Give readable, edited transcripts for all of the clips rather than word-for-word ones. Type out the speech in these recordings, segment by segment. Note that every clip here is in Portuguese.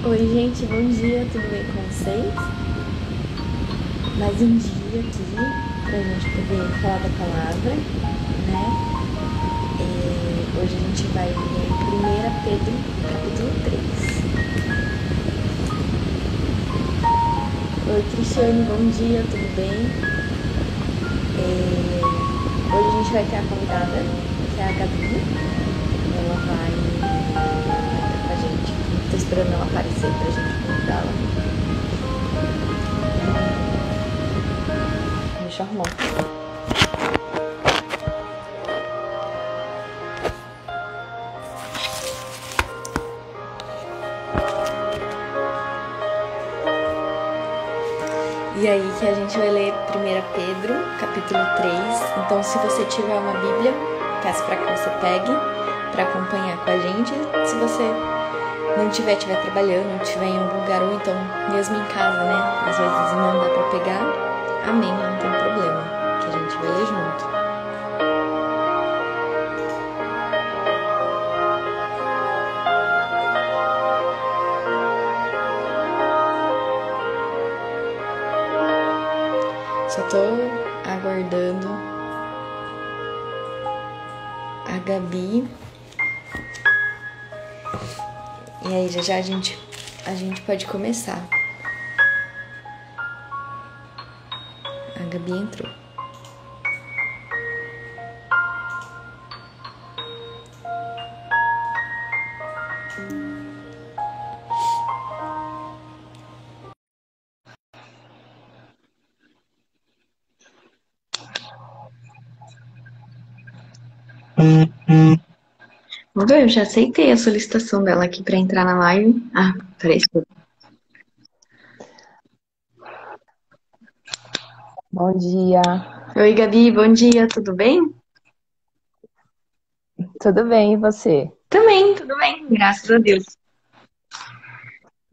Oi, gente, bom dia, tudo bem com vocês? Mais um dia aqui pra gente poder falar da palavra, né? Hoje a gente vai ler 1 Pedro, capítulo 3. Oi, Cristiane, bom dia, tudo bem? Hoje a gente vai ter a convidada, que é a Gabi. Ela vai estar com a gente. Tô esperando ela aparecer pra gente convidá-la. Deixa eu arrumar. E aí que a gente vai ler 1 Pedro, capítulo 3. Então, se você tiver uma Bíblia, peço para que você pegue para acompanhar com a gente. Se você não estiver trabalhando, estiver em algum lugar, ou então mesmo em casa, né? Às vezes não dá para pegar. Amém, não tem problema, que a gente vai ler junto. Só tô aguardando a Gabi. E aí já a gente pode começar. A Gabi entrou. Vamos ver, eu já aceitei a solicitação dela aqui para entrar na live. Ah, peraí. Bom dia, Oi, Gabi, bom dia, tudo bem? tudo bem e você? Também, tudo bem, graças a Deus.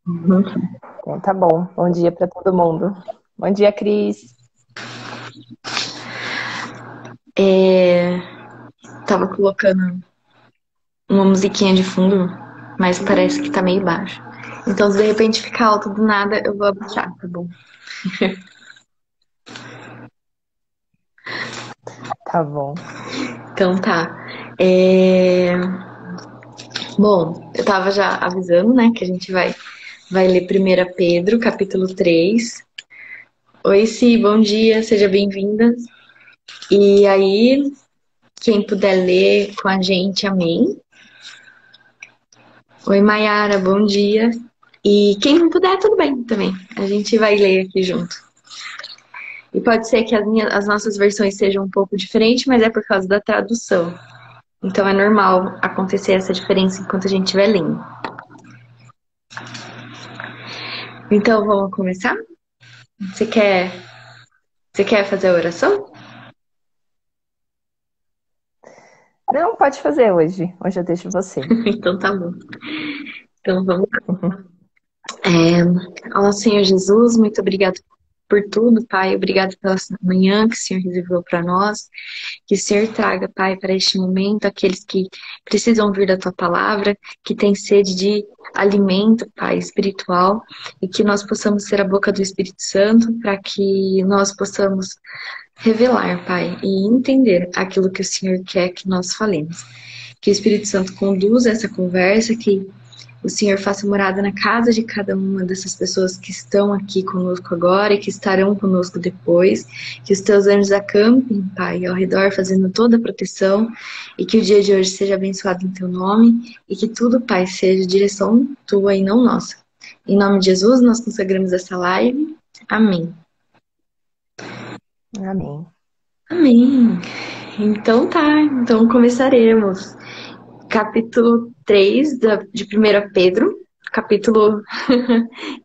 Então, tá bom, bom dia para todo mundo. Bom dia, Cris. Tava colocando uma musiquinha de fundo, mas parece que tá meio baixo. Então, se de repente ficar alto do nada, eu vou abaixar, tá bom? Tá bom. Então tá. Bom, eu tava já avisando, né, que a gente vai ler 1 Pedro, capítulo 3. Oi, Si, bom dia, seja bem-vinda. E aí, quem puder ler com a gente, amém. Oi, Mayara, bom dia. E quem não puder, tudo bem também. A gente vai ler aqui junto. E pode ser que as nossas versões sejam um pouco diferentes, mas é por causa da tradução. Então é normal acontecer essa diferença enquanto a gente estiver lendo. Então vamos começar? Você quer, você quer fazer a oração? Não, pode fazer hoje. Hoje eu deixo você. Então tá bom. Então vamos lá. Ó Senhor Jesus, muito obrigado por tudo, Pai. Obrigado pela manhã que o Senhor reservou para nós. Que o Senhor traga, Pai, para este momento aqueles que precisam ouvir da Tua palavra, que têm sede de alimento, Pai, espiritual, e que nós possamos ser a boca do Espírito Santo para que nós possamos revelar, Pai, e entender aquilo que o Senhor quer que nós falemos. Que o Espírito Santo conduza essa conversa, que o Senhor faça morada na casa de cada uma dessas pessoas que estão aqui conosco agora e que estarão conosco depois. Que os teus anjos acampem, Pai, ao redor, fazendo toda a proteção. E que o dia de hoje seja abençoado em teu nome. E que tudo, Pai, seja direção tua e não nossa. Em nome de Jesus, nós consagramos essa live. Amém. Amém. Amém. Então tá, então começaremos. Capítulo 3 de 1 Pedro, capítulo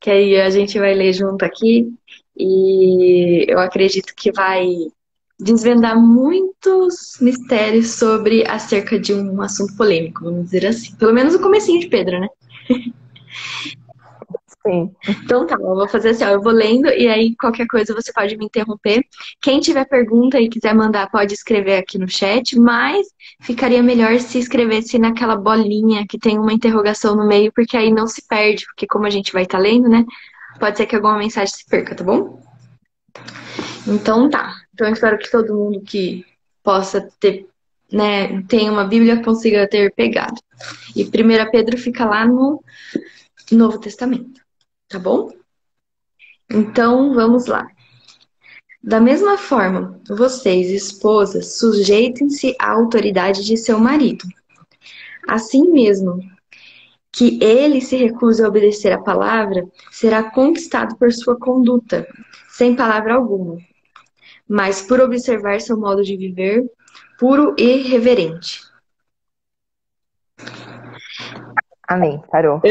que aí a gente vai ler junto aqui, e eu acredito que vai desvendar muitos mistérios sobre acerca de um assunto polêmico, vamos dizer assim. Pelo menos o comecinho de Pedro, né? Sim. Então tá, eu vou fazer assim, ó, eu vou lendo e aí qualquer coisa você pode me interromper. Quem tiver pergunta e quiser mandar, pode escrever aqui no chat, mas ficaria melhor se escrevesse naquela bolinha que tem uma interrogação no meio, porque aí não se perde, porque como a gente vai estar lendo, né? Pode ser que alguma mensagem se perca, tá bom? Então tá. Então eu espero que todo mundo que possa ter, né, tenha uma Bíblia consiga ter pegado. E 1 Pedro fica lá no Novo Testamento, tá bom? Então vamos lá. Da mesma forma, vocês, esposas, sujeitem-se à autoridade de seu marido. Assim mesmo que ele se recuse a obedecer à palavra, será conquistado por sua conduta, sem palavra alguma, mas por observar seu modo de viver puro e reverente. Amém. Parou.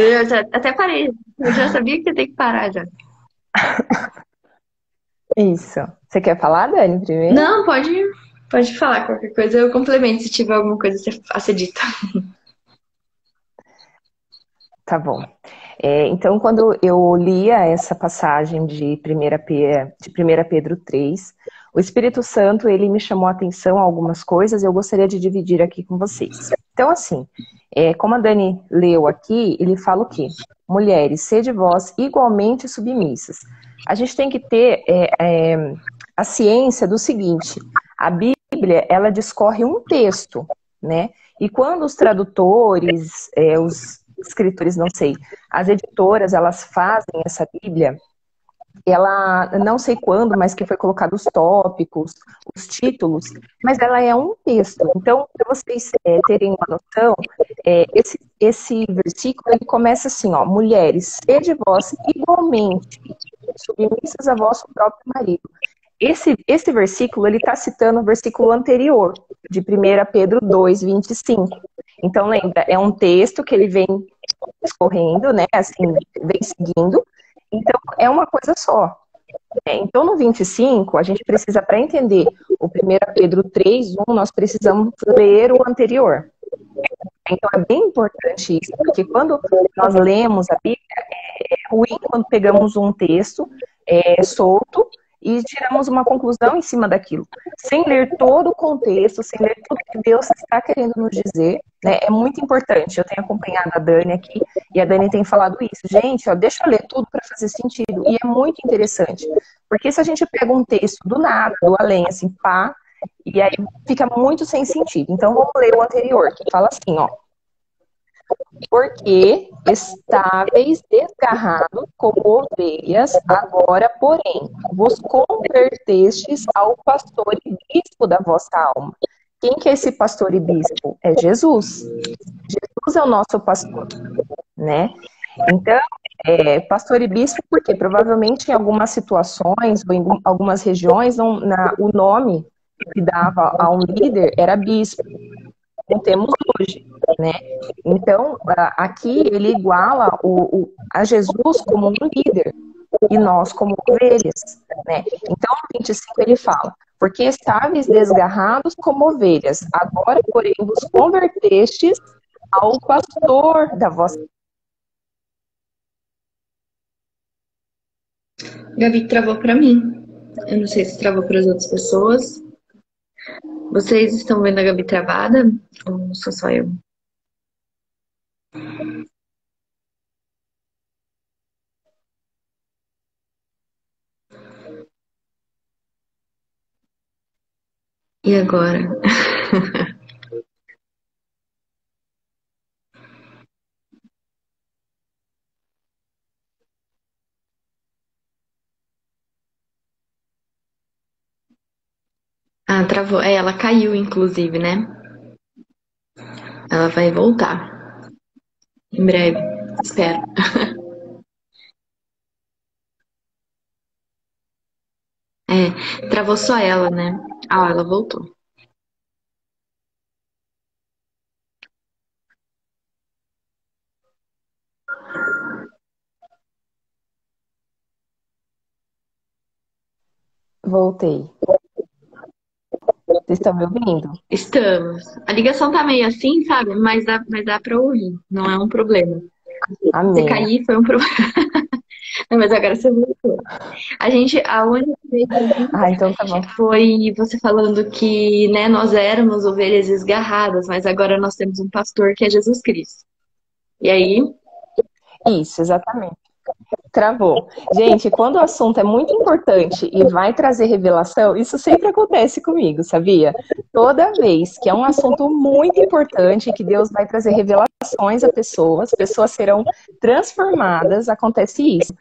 Até parei, eu já sabia que ia ter que parar já. Isso. Você quer falar, Dani, primeiro? Não, pode falar qualquer coisa, eu complemento se tiver alguma coisa a ser dita. Tá bom. Então, quando eu lia essa passagem de 1 Pedro 3, o Espírito Santo, ele me chamou a atenção a algumas coisas e eu gostaria de dividir aqui com vocês. Então, assim, como a Dani leu aqui, ele fala o quê? Mulheres, sede vós igualmente submissas. A gente tem que ter a ciência do seguinte, a Bíblia, ela discorre um texto, né? E quando os tradutores, os escritores, não sei, as editoras, elas fazem essa Bíblia, ela, não sei quando, mas que foi colocado os tópicos, os títulos, mas ela é um texto. Então, para vocês terem uma noção, esse versículo, ele começa assim, ó, mulheres, sede vós igualmente submissas a vosso próprio marido. Esse versículo, ele está citando o versículo anterior, de 1 Pedro 2, 25. Então, lembra, é um texto que ele vem escorrendo, né, assim, vem seguindo. Então, é uma coisa só. Então, no 25, a gente precisa, para entender o 1 Pedro 3, 1, nós precisamos ler o anterior. Então, é bem importante isso, porque quando nós lemos a Bíblia, é ruim quando pegamos um texto solto e tiramos uma conclusão em cima daquilo, sem ler todo o contexto, sem ler tudo que Deus está querendo nos dizer, né? É muito importante. Eu tenho acompanhado a Dani aqui, e a Dani tem falado isso. Gente, ó, deixa eu ler tudo para fazer sentido. E é muito interessante, porque se a gente pega um texto do nada, do além, assim, pá, e aí fica muito sem sentido. Então, vamos ler o anterior, que fala assim, ó. Porque estáveis desgarrados como ovelhas, agora, porém, vos convertestes ao pastor e bispo da vossa alma. Quem que é esse pastor e bispo? É Jesus. Jesus é o nosso pastor, né? Então, pastor e bispo, porque provavelmente em algumas situações ou em algumas regiões, o nome que dava a um líder era bispo. Não temos hoje, né? Então, aqui ele iguala a Jesus como um líder e nós como ovelhas, né? Então, no 25 ele fala, porque estáveis desgarrados como ovelhas, agora, porém, vos convertestes ao pastor da vossa... Gabi travou para mim. Eu não sei se travou para as outras pessoas. Vocês estão vendo a Gabi travada? Ou sou só eu? E agora? Ah, travou. Ela caiu, inclusive, né? Ela vai voltar. Em breve. Espero. Travou só ela, né? Ah, ela voltou. Voltei. Vocês estão me ouvindo? Estamos. A ligação tá meio assim, sabe? Mas dá pra ouvir. Não é um problema. Se Amém. cair, foi um problema. Não, mas agora você voltou. A única vez Ah, então tá bom. foi você falando que, né, nós éramos ovelhas esgarradas, mas agora nós temos um pastor que é Jesus Cristo. E aí, Isso, exatamente. Travou. Gente, quando o assunto é muito importante e vai trazer revelação, isso sempre acontece comigo, sabia? Toda vez que é um assunto muito importante, que Deus vai trazer revelações a pessoas serão transformadas, acontece isso.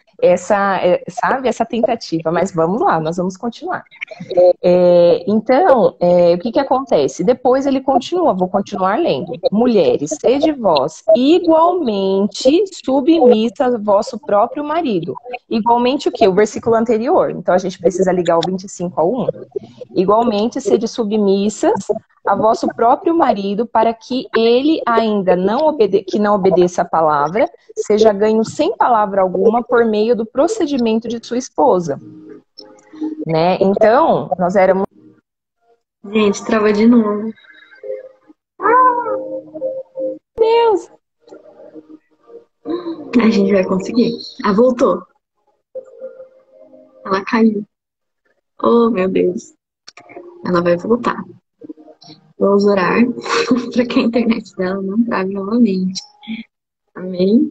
Sabe, essa tentativa. Mas vamos lá, nós vamos continuar. Então, o que acontece? Depois ele continua, vou continuar lendo. Mulheres, sede vós igualmente submissa ao vosso próprio marido. Igualmente o quê? O versículo anterior. Então a gente precisa ligar o 25 ao 1. Igualmente sede submissas a vosso próprio marido, para que ele ainda que não obedeça a palavra, seja ganho sem palavra alguma por meio do procedimento de sua esposa. Né? Então, nós éramos... gente, trava de novo. Deus! A gente vai conseguir. Ah, voltou. Ela caiu. Oh, meu Deus. Ela vai voltar. Vamos orar para que a internet dela não trave novamente. Amém?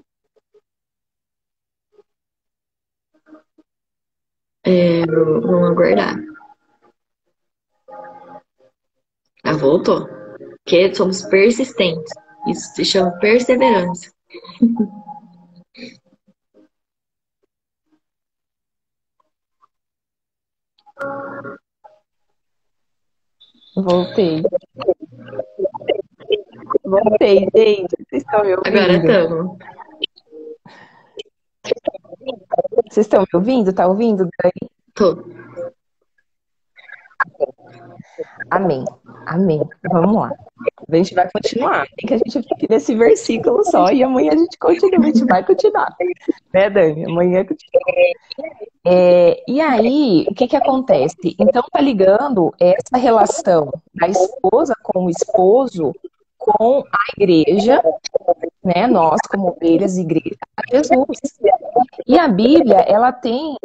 Vamos aguardar. Ela voltou. Porque somos persistentes. Isso se chama perseverança. Voltei. Voltei, gente. Vocês estão me ouvindo? Agora estamos. Vocês estão me ouvindo? Tá ouvindo, Dani? Tô. Amém. Amém. Vamos lá. A gente vai continuar. Tem que a gente fique nesse versículo só e amanhã a gente continua. A gente vai continuar. Né, Dani? Amanhã continua. E aí, o que acontece? Então, tá ligando essa relação da esposa com o esposo com a igreja, né? Nós, como ovelhas, igreja, a Jesus. E a Bíblia, ela tem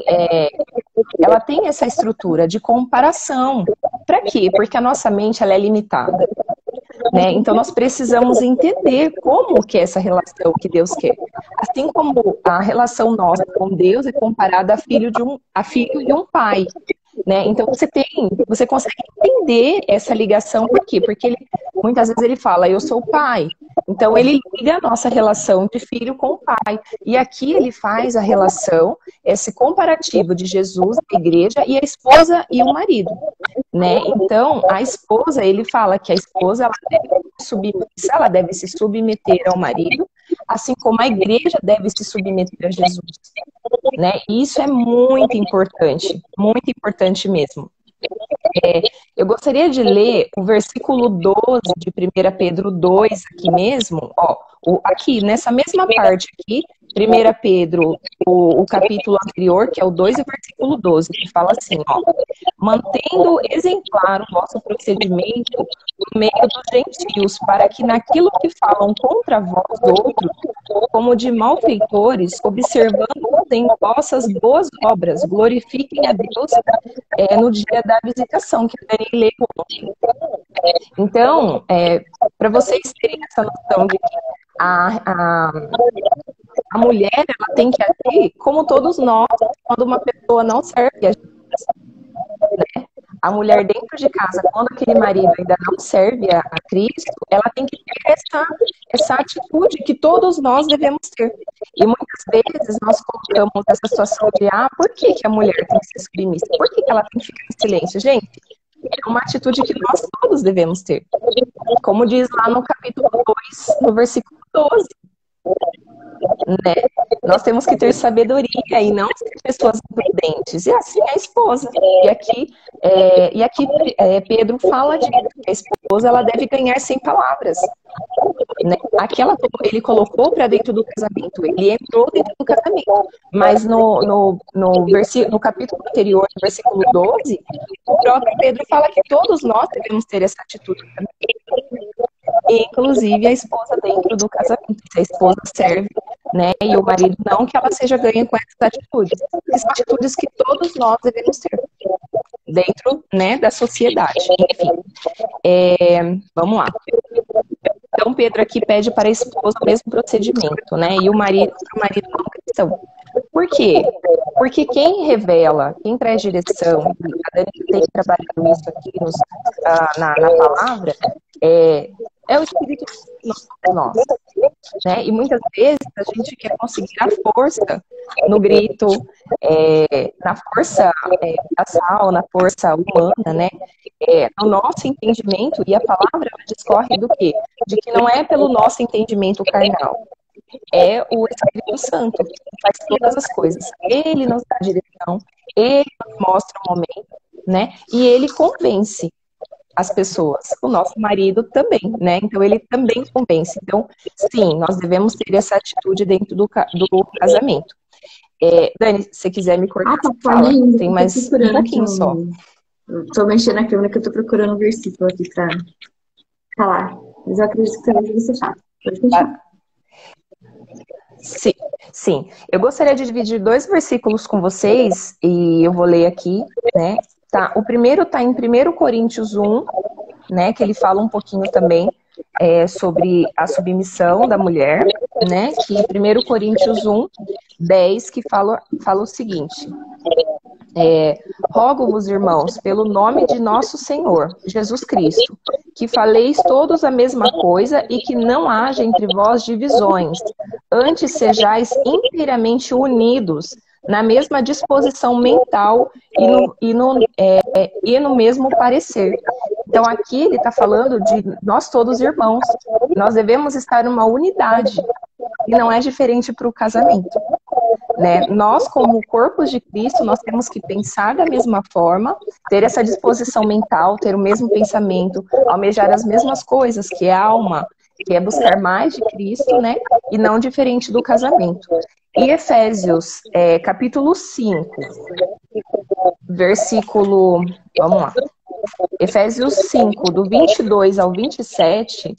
essa estrutura de comparação. Para quê? Porque a nossa mente ela é limitada. Né? Então nós precisamos entender como que é essa relação que Deus quer. Assim como a relação nossa com Deus é comparada a filho de um pai. Né? Então você consegue entender essa ligação, por quê? Porque muitas vezes ele fala, eu sou o pai. Então ele liga a nossa relação de filho com o pai. E aqui ele faz a relação, esse comparativo de Jesus, a igreja, e a esposa e o marido. Né? Então, a esposa, ele fala que a esposa ela deve se submeter ao marido, assim como a igreja deve se submeter a Jesus. Né? E isso é muito importante mesmo. Eu gostaria de ler o versículo 12 de 1 Pedro 2 aqui mesmo, ó, aqui, nessa mesma parte aqui, 1 Pedro, o capítulo anterior, que é o 2 e o versículo 12, que fala assim, ó, mantendo exemplar o vosso procedimento no meio dos gentios, para que naquilo que falam contra vós outros, como de malfeitores, observando em vossas boas obras, glorifiquem a Deus no dia da visitação, que a Dani leu ontem. Então, para vocês terem essa noção de que a mulher ela tem que agir como todos nós, quando uma pessoa não serve a Jesus, né? A mulher dentro de casa, quando aquele marido ainda não serve a Cristo, ela tem que ter essa atitude que todos nós devemos ter. E muitas vezes nós colocamos essa situação de, por que a mulher tem que ser submissa? Por que ela tem que ficar em silêncio? Gente, é uma atitude que nós todos devemos ter. Como diz lá no capítulo 2, no versículo 12. Né? Nós temos que ter sabedoria e não ser pessoas imprudentes. E assim é a esposa. E aqui Pedro fala de que a esposa ela deve ganhar sem palavras. Né? Ele colocou para dentro do casamento, ele entrou dentro do casamento. Mas no capítulo anterior, no versículo 12, o próprio Pedro fala que todos nós devemos ter essa atitude também. Inclusive a esposa dentro do casamento. Se a esposa serve né? E o marido não, que ela seja ganha com essas atitudes. Que são atitudes que todos nós devemos ter dentro, né, da sociedade. Enfim, vamos lá. Então, Pedro aqui pede para a esposa o mesmo procedimento, né? E o marido não cristão. Por quê? Porque quem revela, quem traz direção, a Dani tem trabalhado isso aqui na palavra, é o Espírito Santo, nós, né? E muitas vezes a gente quer conseguir a força no grito, na força braçal, na força humana, né? No nosso entendimento, e a palavra discorre do quê? De que não é pelo nosso entendimento carnal, é o Espírito Santo que faz todas as coisas. Ele nos dá a direção, ele nos mostra o momento, né? E ele convence as pessoas. O nosso marido também, né? Então ele também convence. Então, sim, nós devemos ter essa atitude dentro do casamento. Dani, se você quiser me cortar, fala. Tem mais um pouquinho só. Tô mexendo na câmera que eu tô procurando um versículo aqui pra falar. Mas eu acredito que talvez você fale. Pode continuar. Sim. Eu gostaria de dividir 2 versículos com vocês, e eu vou ler aqui, né? Tá, o primeiro está em 1 Coríntios 1, né? Que ele fala um pouquinho também sobre a submissão da mulher, né? Que 1 Coríntios 1, 10, que fala o seguinte: rogo-vos, irmãos, pelo nome de nosso Senhor, Jesus Cristo, que faleis todos a mesma coisa e que não haja entre vós divisões, antes sejais inteiramente unidos na mesma disposição mental e no mesmo parecer. Então aqui ele está falando de nós todos irmãos, nós devemos estar numa unidade, e não é diferente para o casamento. Né? Nós, como corpos de Cristo, nós temos que pensar da mesma forma, ter essa disposição mental, ter o mesmo pensamento, almejar as mesmas coisas, que é a alma, que é buscar mais de Cristo, né? E não diferente do casamento. E Efésios, capítulo 5, versículo, vamos lá, Efésios 5, do 22 ao 27,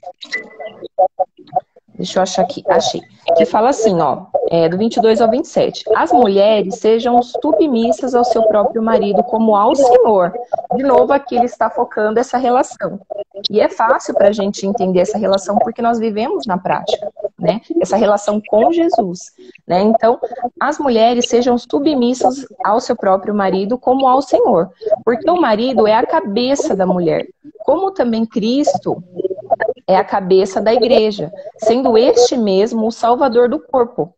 deixa eu achar aqui, achei, que fala assim, ó, do 22 ao 27. As mulheres sejam submissas ao seu próprio marido como ao Senhor. De novo, aqui ele está focando essa relação. E é fácil para a gente entender essa relação porque nós vivemos na prática, né? Essa relação com Jesus, né? Então, as mulheres sejam submissas ao seu próprio marido como ao Senhor. Porque o marido é a cabeça da mulher. Como também Cristo é a cabeça da igreja, sendo este mesmo o salvador do corpo.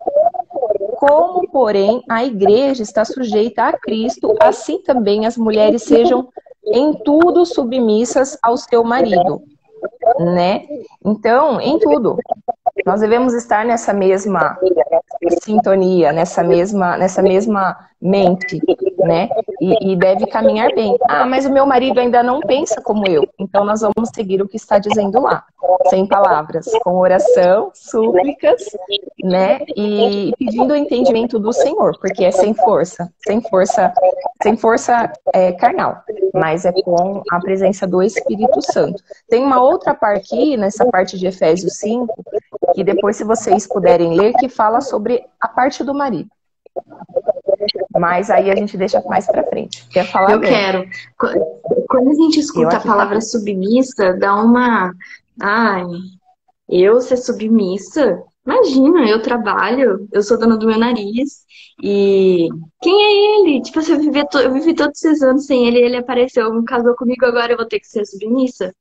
Como, porém, a igreja está sujeita a Cristo, assim também as mulheres sejam em tudo submissas ao seu marido, né? Então, em tudo, nós devemos estar nessa mesma sintonia, nessa mesma mente, né? E deve caminhar bem. Ah, mas o meu marido ainda não pensa como eu. Então nós vamos seguir o que está dizendo lá, sem palavras, com oração, súplicas, né? E pedindo o entendimento do Senhor, porque é sem força carnal, mas é com a presença do Espírito Santo. Tem uma outra parte aqui, nessa parte de Efésios 5, que depois, se vocês puderem ler, que fala sobre a parte do marido. Mas aí a gente deixa mais pra frente. Quer falar? Eu quero. Quando a gente escuta a palavra submissa, dá uma... Ai, eu ser submissa? Imagina, eu trabalho, eu sou dona do meu nariz. E quem é ele? Tipo, eu vivi todos esses anos sem ele, ele apareceu, casou comigo, agora eu vou ter que ser submissa?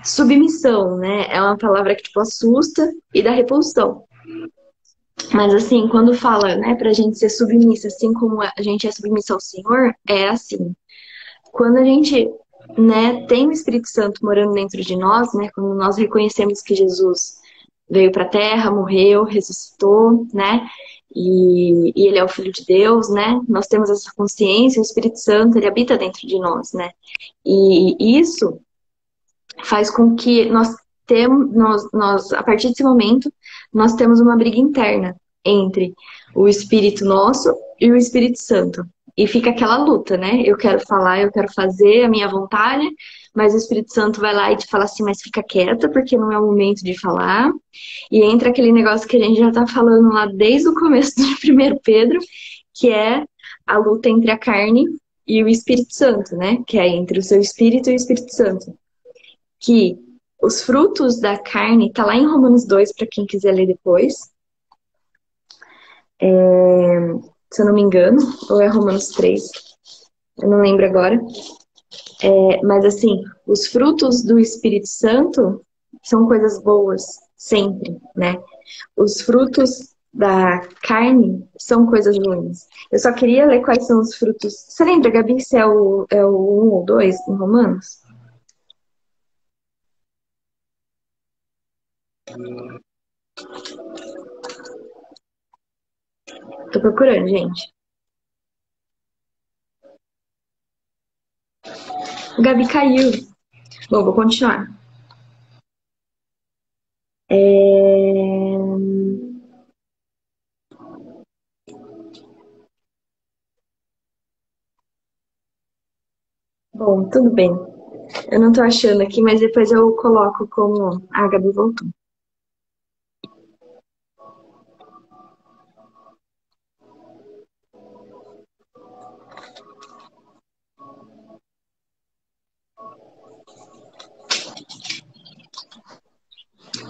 Submissão, né? É uma palavra que, tipo, assusta e dá repulsão. Mas, assim, quando fala, né, pra gente ser submissa, assim como a gente é submissa ao Senhor, é assim. Quando a gente, né, tem o Espírito Santo morando dentro de nós, né, quando nós reconhecemos que Jesus veio pra Terra, morreu, ressuscitou, né, e ele é o Filho de Deus, né, nós temos essa consciência, o Espírito Santo, ele habita dentro de nós, né, e isso faz com que a partir desse momento, nós temos uma briga interna entre o Espírito nosso e o Espírito Santo. E fica aquela luta, né? Eu quero falar, eu quero fazer a minha vontade, mas o Espírito Santo vai lá e te fala assim, mas fica quieta, porque não é o momento de falar. E entra aquele negócio que a gente já tá falando lá desde o começo do 1 Pedro, que é a luta entre a carne e o Espírito Santo, né? Que é entre o seu espírito e o Espírito Santo. Que os frutos da carne, tá lá em Romanos 2, para quem quiser ler depois. Se eu não me engano, ou é Romanos 3, eu não lembro agora. Mas assim, os frutos do Espírito Santo são coisas boas, sempre, né? Os frutos da carne são coisas ruins. Eu só queria ler quais são os frutos. Você lembra, Gabi, se é o 1 ou 2 em Romanos? Tô procurando, gente. O Gabi caiu. Bom, vou continuar. Bom, tudo bem. Eu não tô achando aqui, mas depois eu coloco como a Gabi voltou.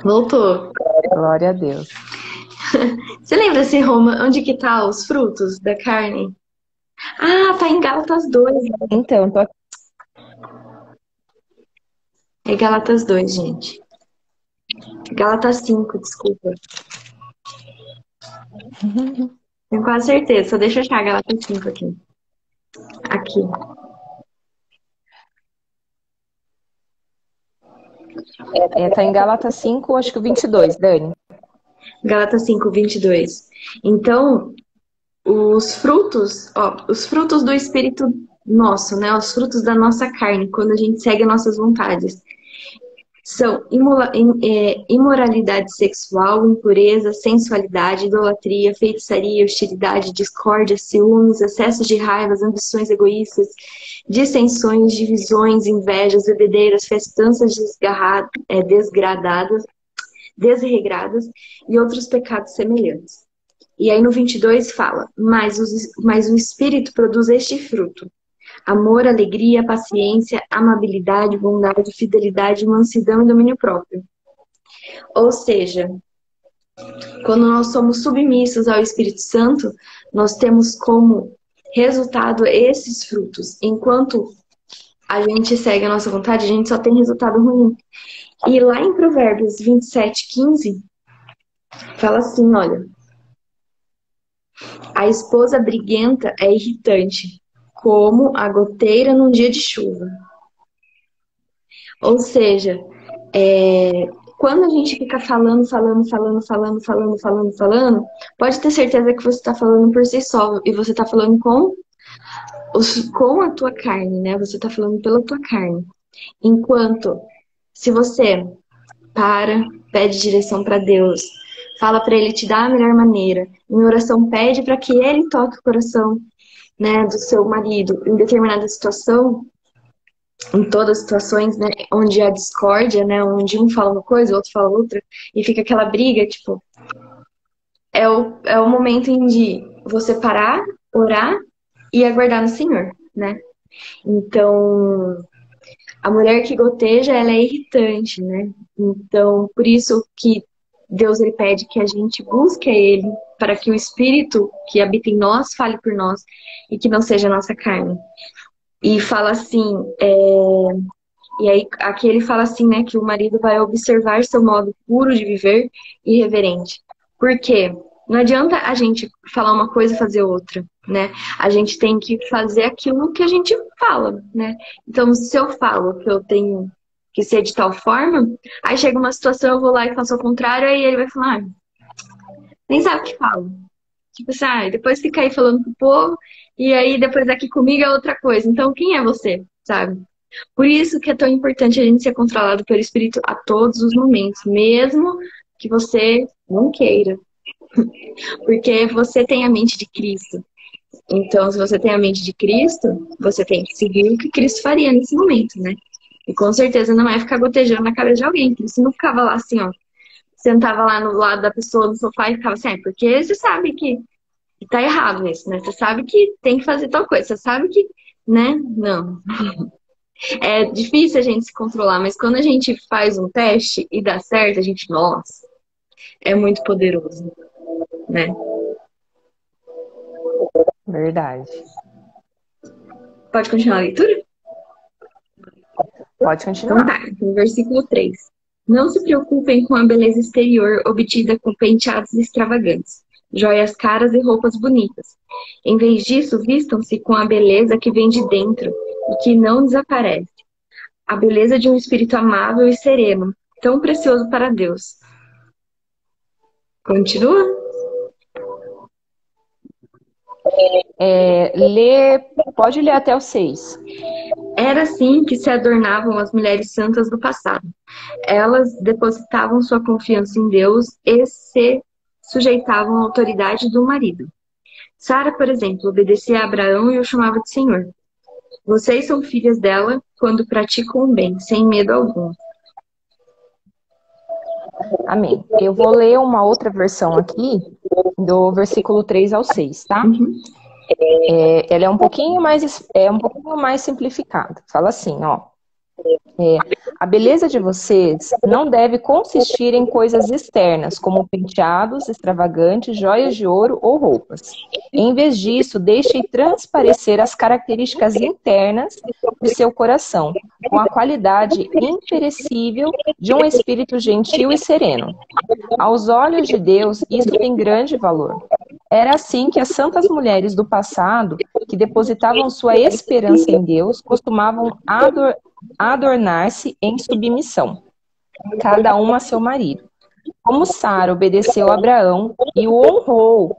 Voltou. Glória a Deus. Você lembra se Roma, onde que tá os frutos da carne? Ah, tá em Gálatas 2. Então, tô aqui. É Gálatas 2, gente. Gálatas 5, desculpa. Tenho quase certeza, só deixa eu achar Gálatas 5 aqui. Aqui. Tá em Gálatas 5, acho que o 22, Dani. Gálatas 5, 22. Então, os frutos do Espírito nosso, né? Os frutos da nossa carne, quando a gente segue as nossas vontades. São imoralidade sexual, impureza, sensualidade, idolatria, feitiçaria, hostilidade, discórdia, ciúmes, excessos de raivas, ambições egoístas, dissensões, divisões, invejas, bebedeiras, festanças desregradas e outros pecados semelhantes. E aí no 22 fala, mas o Espírito produz este fruto: amor, alegria, paciência, amabilidade, bondade, fidelidade, mansidão e domínio próprio. Ou seja, quando nós somos submissos ao Espírito Santo, nós temos como resultado esses frutos. Enquanto a gente segue a nossa vontade, a gente só tem resultado ruim. E lá em Provérbios 27:15, fala assim, olha, a esposa briguenta é irritante, como a goteira num dia de chuva. Ou seja, quando a gente fica falando, pode ter certeza que você está falando por si só e você está falando com a tua carne, né? Você está falando pela tua carne. Enquanto, se você pede direção para Deus, fala para Ele te dar a melhor maneira, em oração pede para que Ele toque o coração, né, do seu marido em determinada situação, em todas as situações, né, onde há discórdia, né, onde um fala uma coisa, o outro fala outra, e fica aquela briga, tipo, é o momento em de você parar, orar e aguardar no Senhor, né? Então, a mulher que goteja, ela é irritante, né? Então, por isso que Deus ele pede que a gente busque a Ele, para que o Espírito que habita em nós fale por nós e que não seja a nossa carne. E fala assim, e aí aqui ele fala assim, né, que o marido vai observar seu modo puro de viver e reverente. Por quê? Não adianta a gente falar uma coisa e fazer outra, né? A gente tem que fazer aquilo que a gente fala, né? Então, se eu falo que eu tenho que ser de tal forma, aí chega uma situação, eu vou lá e faço ao contrário, aí ele vai falar, nem sabe o que fala. Tipo assim, depois fica aí falando pro povo, e aí depois aqui comigo é outra coisa. Então, quem é você, sabe? Por isso que é tão importante a gente ser controlado pelo Espírito a todos os momentos, mesmo que você não queira. Porque você tem a mente de Cristo. Então, se você tem a mente de Cristo, você tem que seguir o que Cristo faria nesse momento, né? E com certeza não é ficar gotejando na cabeça de alguém, porque você não ficava lá assim, ó, sentava lá no lado da pessoa no sofá e ficava assim, porque você sabe que tá errado isso, né? Você sabe que tem que fazer tal coisa, você sabe que, né? Não. É difícil a gente se controlar, mas quando a gente faz um teste e dá certo, a gente, nossa, é muito poderoso, né? Verdade. Pode continuar a leitura? Pode Então continuar. tá, no versículo 3. Não se preocupem com a beleza exterior obtida com penteados extravagantes, joias caras e roupas bonitas. Em vez disso, vistam-se com a beleza que vem de dentro e que não desaparece. A beleza de um espírito amável e sereno, tão precioso para Deus. Continua? Pode ler até o 6. Era assim que se adornavam as mulheres santas do passado. Elas depositavam sua confiança em Deus e se sujeitavam à autoridade do marido. Sara, por exemplo, obedecia a Abraão e o chamava de Senhor. Vocês são filhas dela quando praticam o bem, sem medo algum. Amém. Eu vou ler uma outra versão aqui, do versículo 3 ao 6, tá? Ela é um pouquinho mais simplificada. Fala assim, ó. A beleza de vocês não deve consistir em coisas externas, como penteados extravagantes, joias de ouro ou roupas. Em vez disso, deixem transparecer as características internas de seu coração, com a qualidade imperecível de um espírito gentil e sereno. Aos olhos de Deus, isso tem grande valor. Era assim que as santas mulheres do passado, que depositavam sua esperança em Deus, costumavam adornar-se em submissão, cada uma a seu marido. Como Sara obedeceu a Abraão e o honrou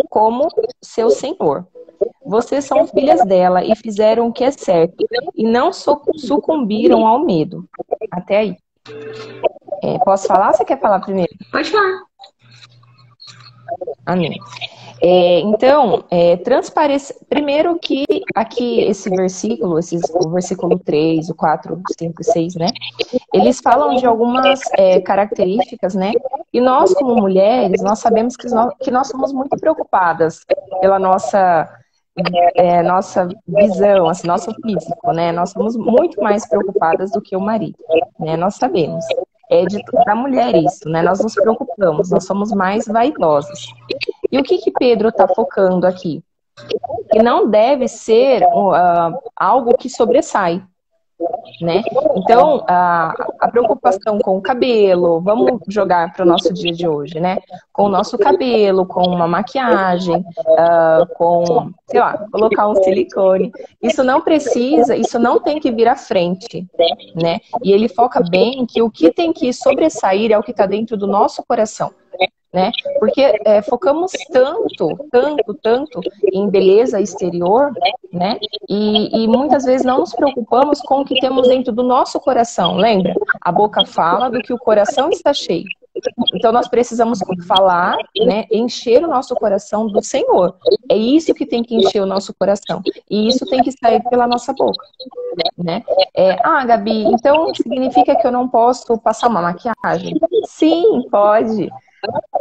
como seu senhor. Vocês são filhas dela e fizeram o que é certo, e não sucumbiram ao medo. Até aí. Posso falar ou você quer falar primeiro? Pode falar. Amém. Então, primeiro que aqui esse versículo, o versículo 3, o 4, 5 e 6, né? Eles falam de algumas características, né? E nós, como mulheres, nós sabemos que nós somos muito preocupadas pela nossa visão, assim, nosso físico, né? Nós somos muito mais preocupadas do que o marido, né? Nós sabemos. Da mulher isso, né? Nós nos preocupamos, nós somos mais vaidosas. E o que Pedro está focando aqui? Que não deve ser algo que sobressai, né? Então, a preocupação com o cabelo, vamos jogar para o nosso dia de hoje, né? Com o nosso cabelo, com uma maquiagem, com, sei lá, colocar um silicone. Isso não tem que vir à frente, né? E ele foca bem que o que tem que sobressair é o que está dentro do nosso coração. Né? Porque focamos tanto em beleza exterior, né? E muitas vezes não nos preocupamos com o que temos dentro do nosso coração. Lembra? A boca fala do que o coração está cheio. Então nós precisamos falar, né? Encher o nosso coração do Senhor. É isso que tem que encher o nosso coração. E isso tem que sair pela nossa boca, né? Gabi, então significa que eu não posso passar uma maquiagem? Sim, pode.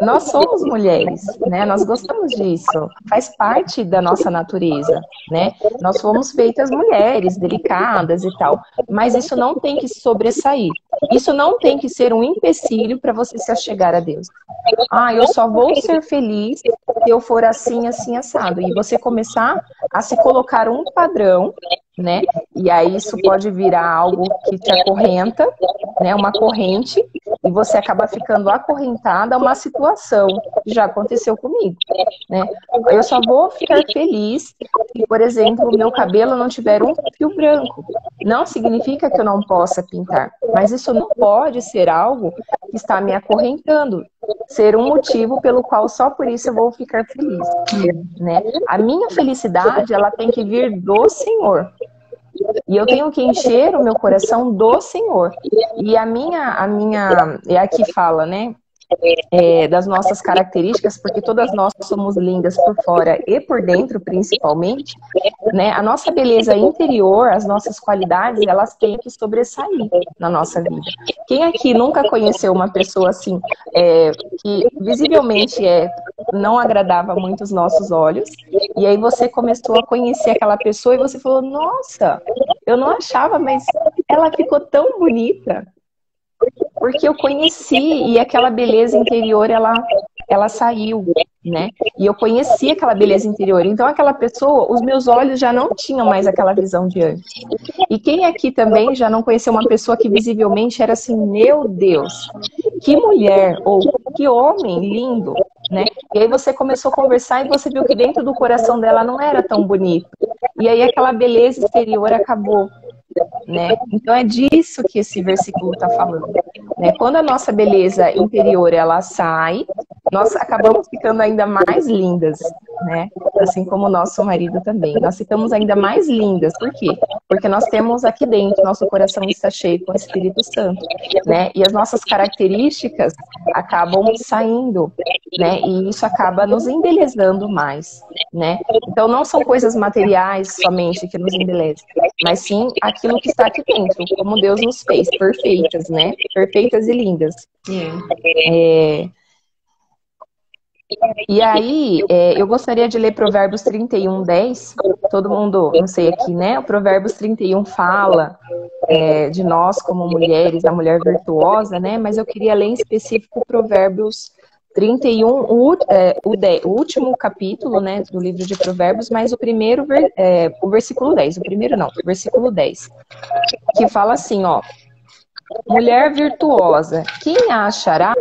Nós somos mulheres, né? Nós gostamos disso. Faz parte da nossa natureza, né? Nós fomos feitas mulheres, delicadas e tal. Mas isso não tem que sobressair. Isso não tem que ser um empecilho para você se achegar a Deus. Eu só vou ser feliz se eu for assim, assim, assado. E você começar a se colocar um padrão, né? E aí isso pode virar algo que te acorrenta, né? Uma corrente, e você acaba ficando acorrentada a uma situação que já aconteceu comigo, né? Eu só vou ficar feliz se, por exemplo, o meu cabelo não tiver um fio branco. Não significa que eu não possa pintar, mas isso não pode ser algo que está me acorrentando, ser um motivo pelo qual só por isso eu vou ficar feliz, né? A minha felicidade, ela tem que vir do Senhor. E eu tenho que encher o meu coração do Senhor. E aqui fala, né? das nossas características, porque todas nós somos lindas por fora e por dentro, principalmente, né? A nossa beleza interior, as nossas qualidades, elas têm que sobressair na nossa vida. Quem aqui nunca conheceu uma pessoa assim, que visivelmente não agradava muito os nossos olhos, e aí você começou a conhecer aquela pessoa e você falou, nossa, eu não achava, mas ela ficou tão bonita. Porque eu conheci e aquela beleza interior, ela saiu, né? E eu conheci aquela beleza interior. Então, aquela pessoa, os meus olhos já não tinham mais aquela visão de antes. E quem aqui também já não conheceu uma pessoa que visivelmente era assim, meu Deus, que mulher ou que homem lindo, né? E aí você começou a conversar e você viu que dentro do coração dela não era tão bonito. E aí aquela beleza exterior acabou. Né? Então é disso que esse versículo está falando, né? Quando a nossa beleza interior ela sai, nós acabamos ficando ainda mais lindas, né? Assim como o nosso marido também. Nós ficamos ainda mais lindas. Por quê? Porque nós temos aqui dentro, nosso coração está cheio com o Espírito Santo, né? E as nossas características acabam saindo, né? E isso acaba nos embelezando mais, né? Então não são coisas materiais somente que nos embelezam, mas sim aquilo que está aqui dentro, como Deus nos fez, perfeitas, né? Perfeitas e lindas. E aí, eu gostaria de ler Provérbios 31:10. Todo mundo, não sei aqui, né? O Provérbios 31 fala de nós como mulheres, da mulher virtuosa, né? Mas eu queria ler em específico Provérbios 31, o último capítulo, né, do livro de Provérbios, mas o versículo 10, o primeiro não, o versículo 10, que fala assim, ó, mulher virtuosa, quem a achará?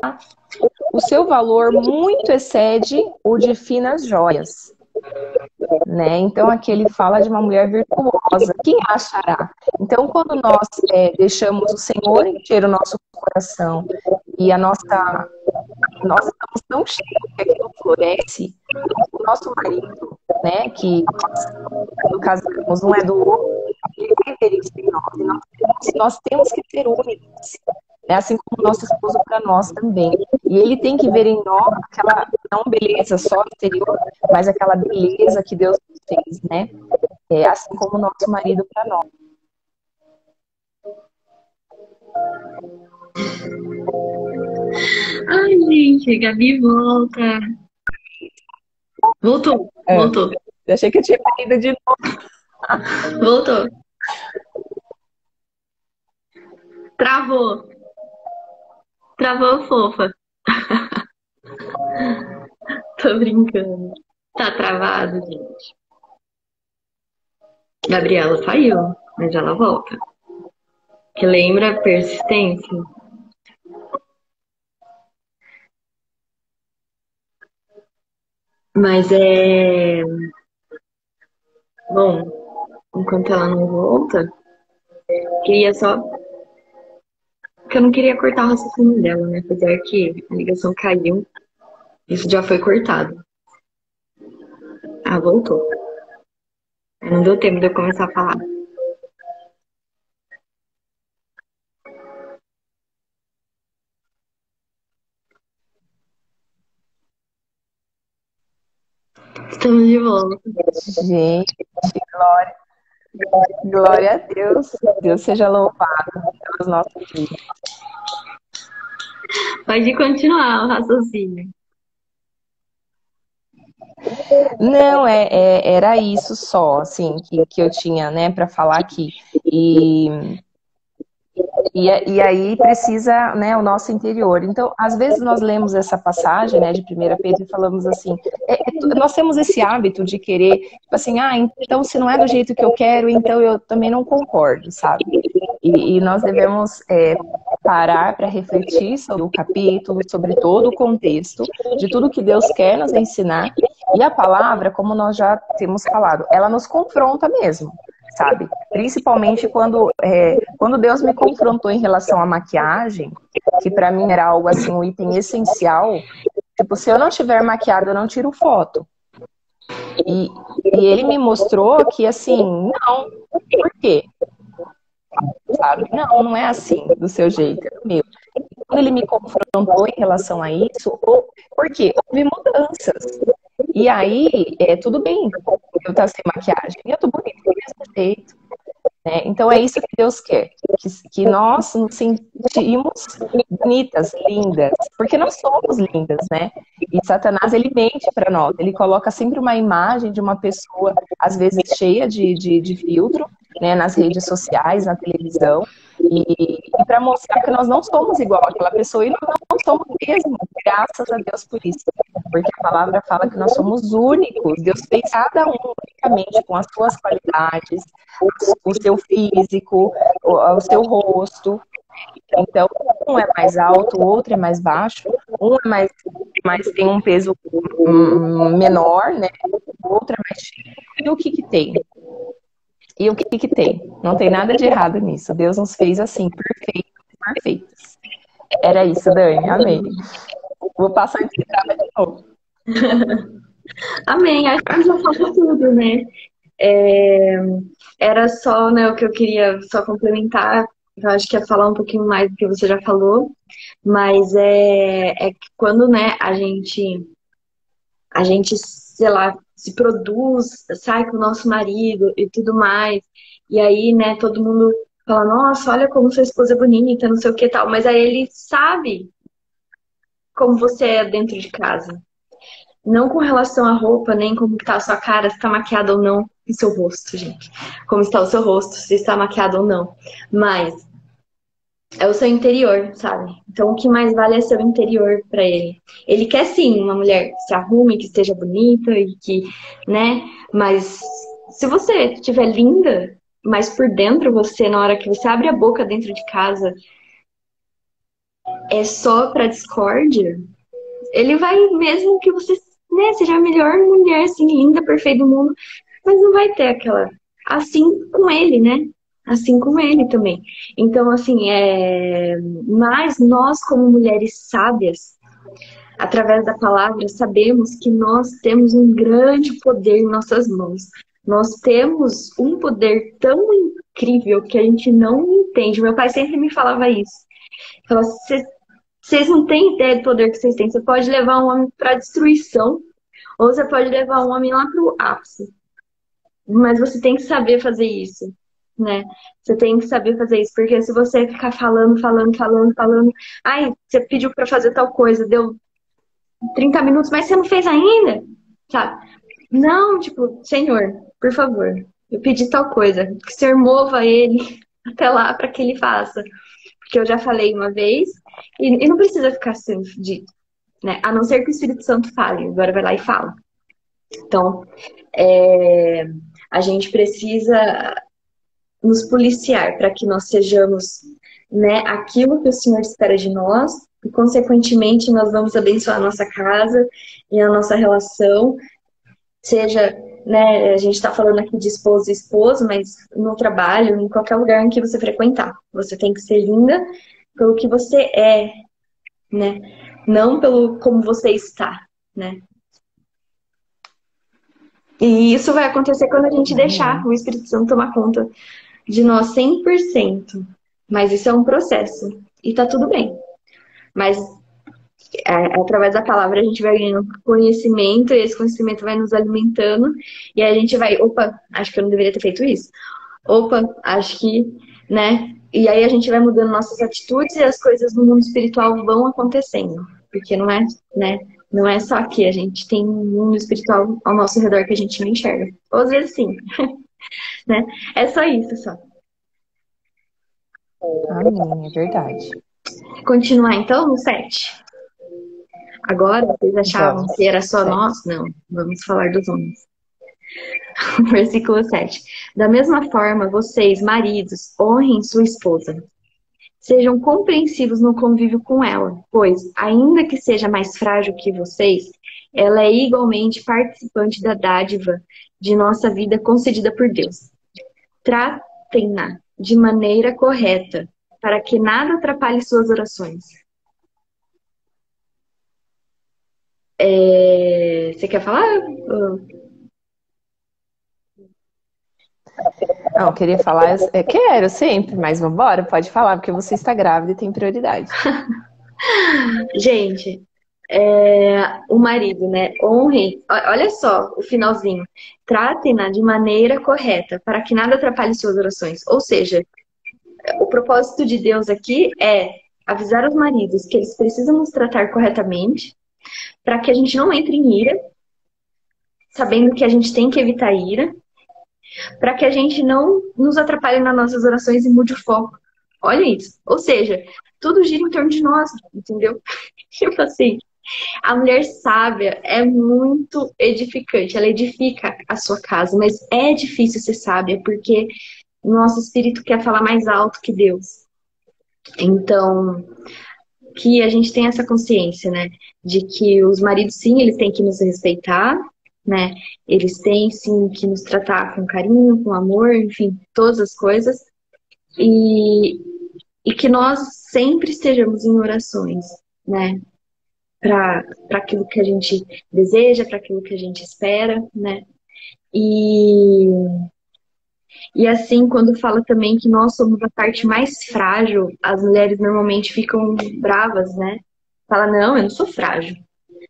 O seu valor muito excede o de finas joias. Né? Então aqui ele fala de uma mulher virtuosa, quem a achará? Então quando nós deixamos o Senhor encher o nosso coração e nós estamos tão cheios que aquilo floresce, o nosso marido, né, que no caso não é do outro, ele vai ver isso em nós, e nós temos que ser únicos, né, assim como o nosso esposo para nós também. E ele tem que ver em nós aquela, não beleza só exterior, mas aquela beleza que Deus fez, né? Assim como o nosso marido para nós. Ai, gente, a Gabi volta. Voltou. Eu achei que eu tinha caído de novo. Voltou. Travou. Travou, fofa. Tô brincando. Tá travado, gente. Gabriela saiu, mas ela volta. Que lembra persistência. Mas bom, enquanto ela não volta, queria só. Porque eu não queria cortar o raciocínio dela, né? Apesar que a ligação caiu. Isso já foi cortado. Ah, voltou. Não deu tempo de eu começar a falar. Estamos de volta. Gente, glória a Deus. Deus seja louvado pelos nossos dias. Pode continuar o raciocínio. Não, era isso só, assim, que eu tinha, né, para falar aqui. E aí precisa, né, o nosso interior. Então, às vezes nós lemos essa passagem, né, de 1 Pedro e falamos assim, nós temos esse hábito de querer, tipo assim, então se não é do jeito que eu quero, então eu também não concordo, sabe? E nós devemos parar para refletir sobre o capítulo, sobre todo o contexto, de tudo que Deus quer nos ensinar. E a palavra, como nós já temos falado, ela nos confronta mesmo, sabe? Principalmente quando Deus me confrontou em relação à maquiagem, que para mim era algo assim, um item essencial. Tipo, se eu não tiver maquiada, eu não tiro foto. E ele me mostrou que assim, não, por quê? Sabe? Não é assim, do seu jeito, é do meu. Quando ele me confrontou em relação a isso, por quê? Houve mudanças. E aí, tudo bem eu estar sem maquiagem. Eu tô bonita do mesmo jeito, né? Então é isso que Deus quer. Que nós nos sentimos bonitas, lindas. Porque nós somos lindas, né? E Satanás, ele mente para nós. Ele coloca sempre uma imagem de uma pessoa, às vezes cheia de filtro, né? Nas redes sociais, na televisão. E para mostrar que nós não somos igual àquela pessoa. E nós não somos mesmo. Graças a Deus por isso. Porque a palavra fala que nós somos únicos. Deus fez cada um unicamente com as suas qualidades, o seu físico, o seu rosto. Então, um é mais alto, o outro é mais baixo, um é mais tem um peso menor, né? O outro é mais cheio. E o que que tem? E o que que tem? Não tem nada de errado nisso. Deus nos fez assim, perfeitos, perfeitos. Era isso, Dani. Amém. Vou passar a explicar de novo. Amém. Acho que já falou tudo, né? É, era só, né, o que eu queria só complementar. Eu acho que ia falar um pouquinho mais do que você já falou, mas é que quando, né, a gente, sei lá, se produz, sai com o nosso marido e tudo mais, e aí, né, todo mundo fala, nossa, olha como sua esposa é bonita, não sei o que tal, mas aí ele sabe como você é dentro de casa. Não com relação à roupa, nem como está a sua cara, se está maquiada ou não, e seu rosto, gente. Como está o seu rosto, se está maquiado ou não. Mas é o seu interior, sabe? Então o que mais vale é seu interior para ele. Ele quer sim uma mulher que se arrume, que esteja bonita e que, né? Mas se você estiver linda, mas por dentro você, na hora que você abre a boca dentro de casa, é só pra discórdia, ele vai mesmo que você, né, seja a melhor mulher, assim, linda, perfeita do mundo, mas não vai ter aquela. Assim com ele, né? Assim com ele também. Então, assim, mas nós, como mulheres sábias, através da palavra, sabemos que nós temos um grande poder em nossas mãos. Nós temos um poder tão incrível que a gente não entende. Meu pai sempre me falava isso. Falava, vocês não têm ideia do poder que vocês têm. Você pode levar um homem para destruição, ou você pode levar um homem lá para o ápice. Mas você tem que saber fazer isso, né? Você tem que saber fazer isso, porque se você ficar falando, falando, falando, falando, ai, você pediu para fazer tal coisa, deu 30 minutos, mas você não fez ainda, sabe? Não, tipo, Senhor, por favor, eu pedi tal coisa, que o Senhor mova ele até lá para que ele faça. Porque eu já falei uma vez, e não precisa ficar sendo dito, né? A não ser que o Espírito Santo fale, agora vai lá e fala. Então, a gente precisa nos policiar para que nós sejamos, né, aquilo que o Senhor espera de nós e, consequentemente, nós vamos abençoar a nossa casa e a nossa relação, seja, né, a gente está falando aqui de esposo e esposo, mas no trabalho, em qualquer lugar em que você frequentar, você tem que ser linda pelo que você é, né, não pelo como você está, né. E isso vai acontecer quando a gente deixar o Espírito Santo tomar conta de nós 100%. Mas isso é um processo. E tá tudo bem. Mas através da palavra a gente vai ganhando conhecimento e esse conhecimento vai nos alimentando. E aí a gente vai, opa, acho que eu não deveria ter feito isso. Opa, acho que, né? E aí a gente vai mudando nossas atitudes e as coisas no mundo espiritual vão acontecendo. Porque não é, né? Não é só aqui, a gente tem um mundo espiritual ao nosso redor que a gente não enxerga. Ou às vezes sim, né? É só isso, só. Amém, é verdade. Continuar então no 7. Agora, vocês achavam Vamos. que era só Certo. nós? Não, vamos falar dos homens. Versículo 7. Da mesma forma, vocês, maridos, honrem sua esposa. Sejam compreensivos no convívio com ela, pois, ainda que seja mais frágil que vocês, ela é igualmente participante da dádiva de nossa vida concedida por Deus. Tratem-na de maneira correta, para que nada atrapalhe suas orações. Você quer falar? Não, eu queria falar, quero sempre, mas vambora, pode falar, porque você está grávida e tem prioridade. Gente, o marido, né? Honre, olha só o finalzinho. Tratem-na de maneira correta, para que nada atrapalhe suas orações. Ou seja, o propósito de Deus aqui é avisar os maridos que eles precisam nos tratar corretamente, para que a gente não entre em ira, sabendo que a gente tem que evitar ira, para que a gente não nos atrapalhe nas nossas orações e mude o foco. Olha isso. Ou seja, tudo gira em torno de nós, entendeu? Tipo assim, a mulher sábia é muito edificante, ela edifica a sua casa, mas é difícil ser sábia porque o nosso espírito quer falar mais alto que Deus. Então, que a gente tem essa consciência, né, de que os maridos, sim, eles têm que nos respeitar, né, eles têm, sim, que nos tratar com carinho, com amor, enfim, todas as coisas, e, e que nós sempre estejamos em orações, né, para aquilo que a gente deseja, para aquilo que a gente espera, né, e E assim, quando fala também que nós somos a parte mais frágil, as mulheres normalmente ficam bravas, né? Fala, não, eu não sou frágil.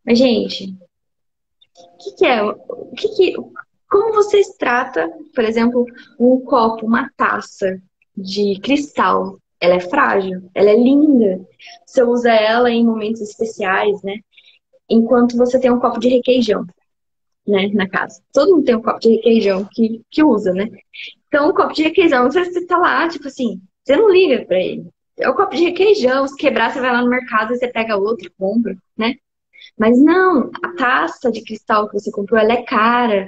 Mas, gente, o que, que é? Como vocês tratam, por exemplo, um copo, uma taça de cristal? Ela é frágil, ela é linda. Você usa ela em momentos especiais, né? Enquanto você tem um copo de requeijão, né, na casa. Todo mundo tem um copo de requeijão que usa, né? Então, o copo de requeijão, você tá lá, tipo assim, você não liga pra ele. É o copo de requeijão, se quebrar, você vai lá no mercado e você pega outro e compra, né? Mas não, a taça de cristal que você comprou, ela é cara.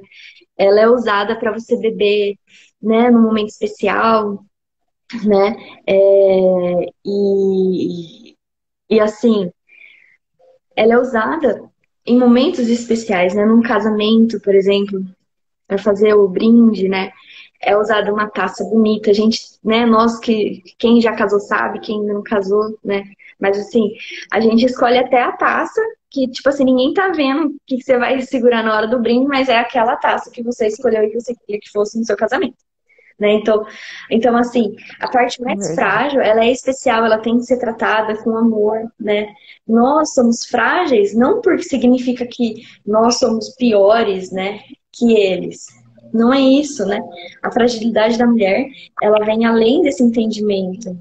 Ela é usada para você beber, né, num momento especial, né? E assim, ela é usada em momentos especiais, né? Num casamento, por exemplo, para fazer o brinde, né? É usada uma taça bonita. A gente, né? Nós que quem já casou sabe, quem ainda não casou, né? Mas assim, a gente escolhe até a taça que, tipo assim, ninguém tá vendo o que você vai segurar na hora do brinde, mas é aquela taça que você escolheu e que você queria que fosse no seu casamento. Né? Então, assim, a parte mais Verdade. frágil, ela é especial, ela tem que ser tratada com amor, né? Nós somos frágeis, não porque significa que nós somos piores, né, que eles. Não é isso, né? A fragilidade da mulher, ela vem além desse entendimento,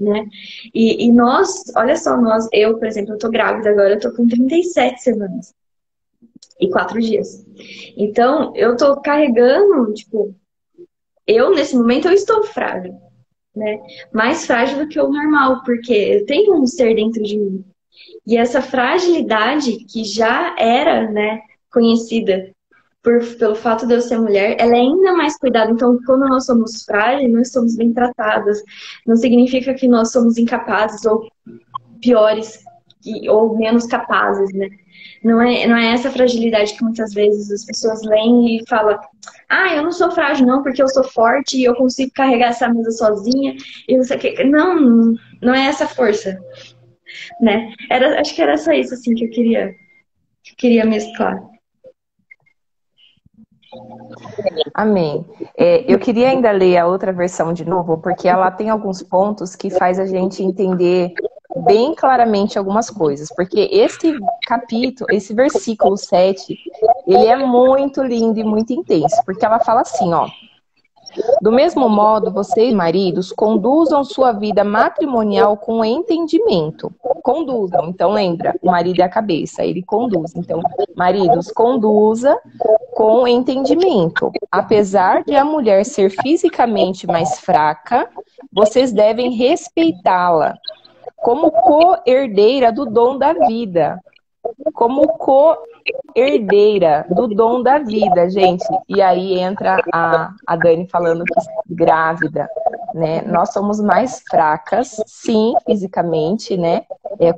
né? E nós, olha só, eu, por exemplo, eu tô grávida agora, eu tô com 37 semanas e 4 dias. Então, eu tô carregando, tipo, nesse momento, eu estou frágil, né? Mais frágil do que o normal, porque eu tenho um ser dentro de mim. E essa fragilidade, que já era, né, conhecida pelo fato de eu ser mulher, ela é ainda mais cuidada. Então, quando nós somos frágeis, nós somos bem tratadas. Não significa que nós somos incapazes ou piores ou menos capazes, né? Não é essa fragilidade que muitas vezes as pessoas leem e falam: ah, eu não sou frágil não, porque eu sou forte e eu consigo carregar essa mesa sozinha e não sei o que. Não, não é essa força, né? Acho que era só isso assim que eu queria mesclar. Amém. Eu queria ainda ler a outra versão de novo, porque ela tem alguns pontos que faz a gente entender bem claramente algumas coisas. Porque esse capítulo, esse versículo 7, ele é muito lindo e muito intenso, porque ela fala assim, ó: do mesmo modo, vocês, maridos, conduzam sua vida matrimonial com entendimento. Conduzam. Então, lembra, o marido é a cabeça, ele conduz. Então, maridos, conduza com entendimento. Apesar de a mulher ser fisicamente mais fraca, vocês devem respeitá-la como co-herdeira do dom da vida. Como co-herdeira do dom da vida, gente. E aí entra a Dani falando que grávida, né? Nós somos mais fracas, sim, fisicamente, né?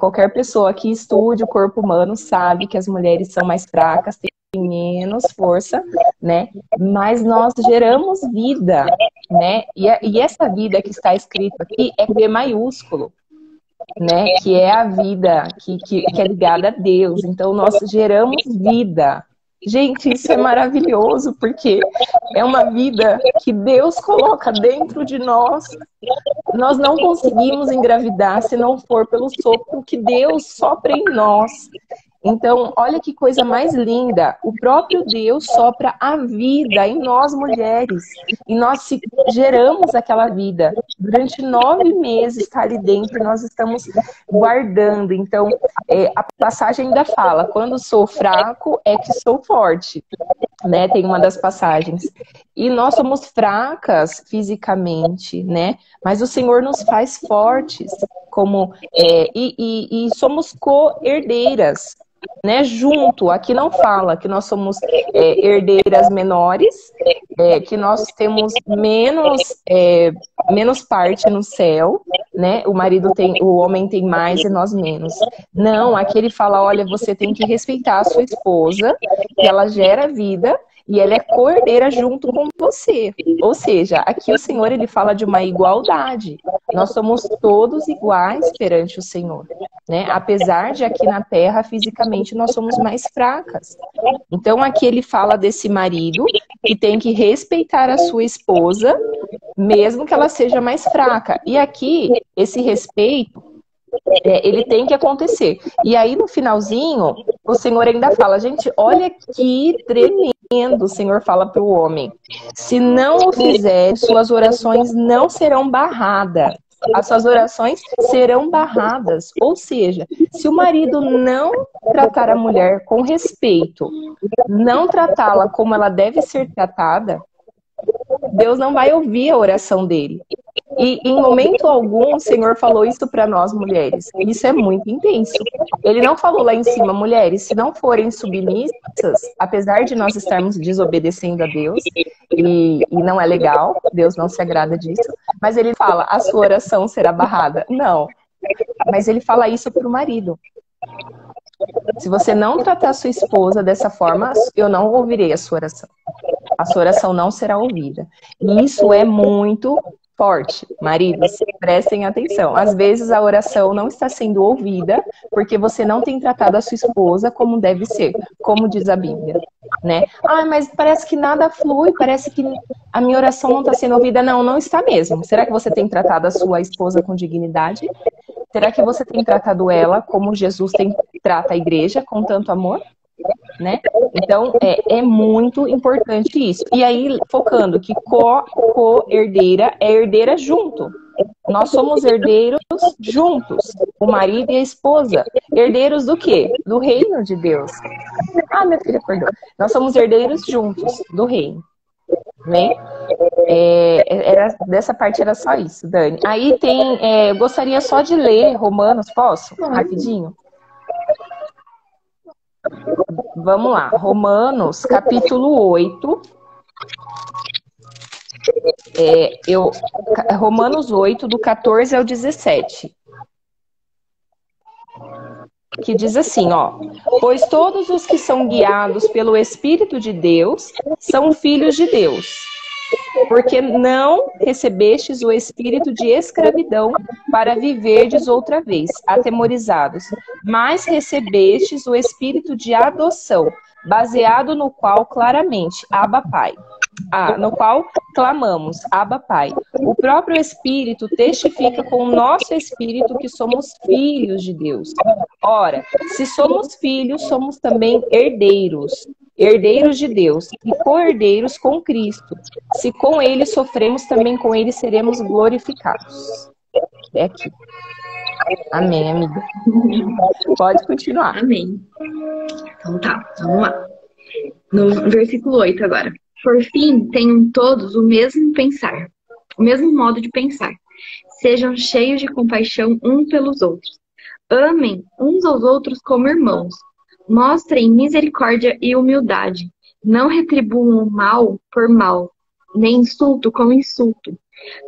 Qualquer pessoa que estude o corpo humano sabe que as mulheres são mais fracas, têm menos força, né? Mas nós geramos vida, né? E essa vida que está escrito aqui é V maiúsculo, né? Que é a vida que é ligada a Deus. Então, nós geramos vida, Gente, isso é maravilhoso, porque é uma vida que Deus coloca dentro de nós. Nós não conseguimos engravidar se não for pelo sopro que Deus sopra em nós. Então, olha que coisa mais linda. O próprio Deus sopra a vida em nós mulheres. E nós geramos aquela vida. Durante 9 meses está ali dentro, nós estamos guardando. Então, a passagem ainda fala, quando sou fraco é que sou forte. Né? Tem uma das passagens. E nós somos fracas fisicamente, né? Mas o Senhor nos faz fortes. E somos co-herdeiras. Né, junto, aqui não fala que nós somos herdeiras menores, que nós temos menos parte no céu, né? O homem tem mais e nós menos. Não, aqui ele fala, olha, você tem que respeitar a sua esposa, que ela gera vida e ela é co-herdeira junto com você. Ou seja, aqui o Senhor ele fala de uma igualdade. Nós somos todos iguais perante o Senhor. Né? Apesar de aqui na Terra, fisicamente, nós somos mais fracas. Então, aqui ele fala desse marido que tem que respeitar a sua esposa, mesmo que ela seja mais fraca. E aqui, esse respeito, ele tem que acontecer. E aí, no finalzinho, o Senhor ainda fala, gente, olha que tremendo, o Senhor fala para o homem. Se não o fizer, suas orações não serão barradas. As suas orações serão barradas. Ou seja, se o marido não tratar a mulher com respeito, não tratá-la como ela deve ser tratada, Deus não vai ouvir a oração dele. E em momento algum o Senhor falou isso para nós mulheres. Isso é muito intenso. Ele não falou lá em cima, mulheres, se não forem submissas, apesar de nós estarmos desobedecendo a Deus, e não é legal, Deus não se agrada disso, mas ele fala, a sua oração será barrada. Não, mas ele fala isso para o marido. Se você não tratar a sua esposa dessa forma, eu não ouvirei a sua oração. A sua oração não será ouvida. E isso é muito forte. Maridos, prestem atenção. Às vezes a oração não está sendo ouvida porque você não tem tratado a sua esposa como deve ser, como diz a Bíblia. Né? Ah, mas parece que nada flui, parece que a minha oração não está sendo ouvida. Não, não está mesmo. Será que você tem tratado a sua esposa com dignidade? Será que você tem tratado ela como Jesus trata a igreja, com tanto amor? Né? Então, é muito importante isso. E aí, focando que co-herdeira é herdeira junto. Nós somos herdeiros juntos, o marido e a esposa. Herdeiros do quê? Do reino de Deus. Ah, minha filha acordou. Nós somos herdeiros juntos do reino. Né? Dessa parte era só isso, Dani. Aí tem, eu gostaria só de ler Romanos, posso? Rapidinho. Vamos lá, Romanos, capítulo 8. Romanos 8, do 14 ao 17. Que diz assim, ó. Pois todos os que são guiados pelo Espírito de Deus são filhos de Deus. Porque não recebestes o espírito de escravidão para viverdes outra vez, atemorizados, mas recebestes o espírito de adoção, baseado no qual claramente, Abba Pai. No qual clamamos, Abba Pai. O próprio Espírito testifica com o nosso espírito que somos filhos de Deus. Ora, se somos filhos, somos também herdeiros. Herdeiros de Deus e co-herdeiros com Cristo. Se com Ele sofremos, também com Ele seremos glorificados. É aqui. Amém, amiga. Pode continuar. Amém. Então tá, vamos lá. No versículo 8 agora. Por fim, tenham todos o mesmo pensar, o mesmo modo de pensar. Sejam cheios de compaixão uns pelos outros. Amem uns aos outros como irmãos. Mostrem misericórdia e humildade. Não retribuam mal por mal, nem insulto com insulto.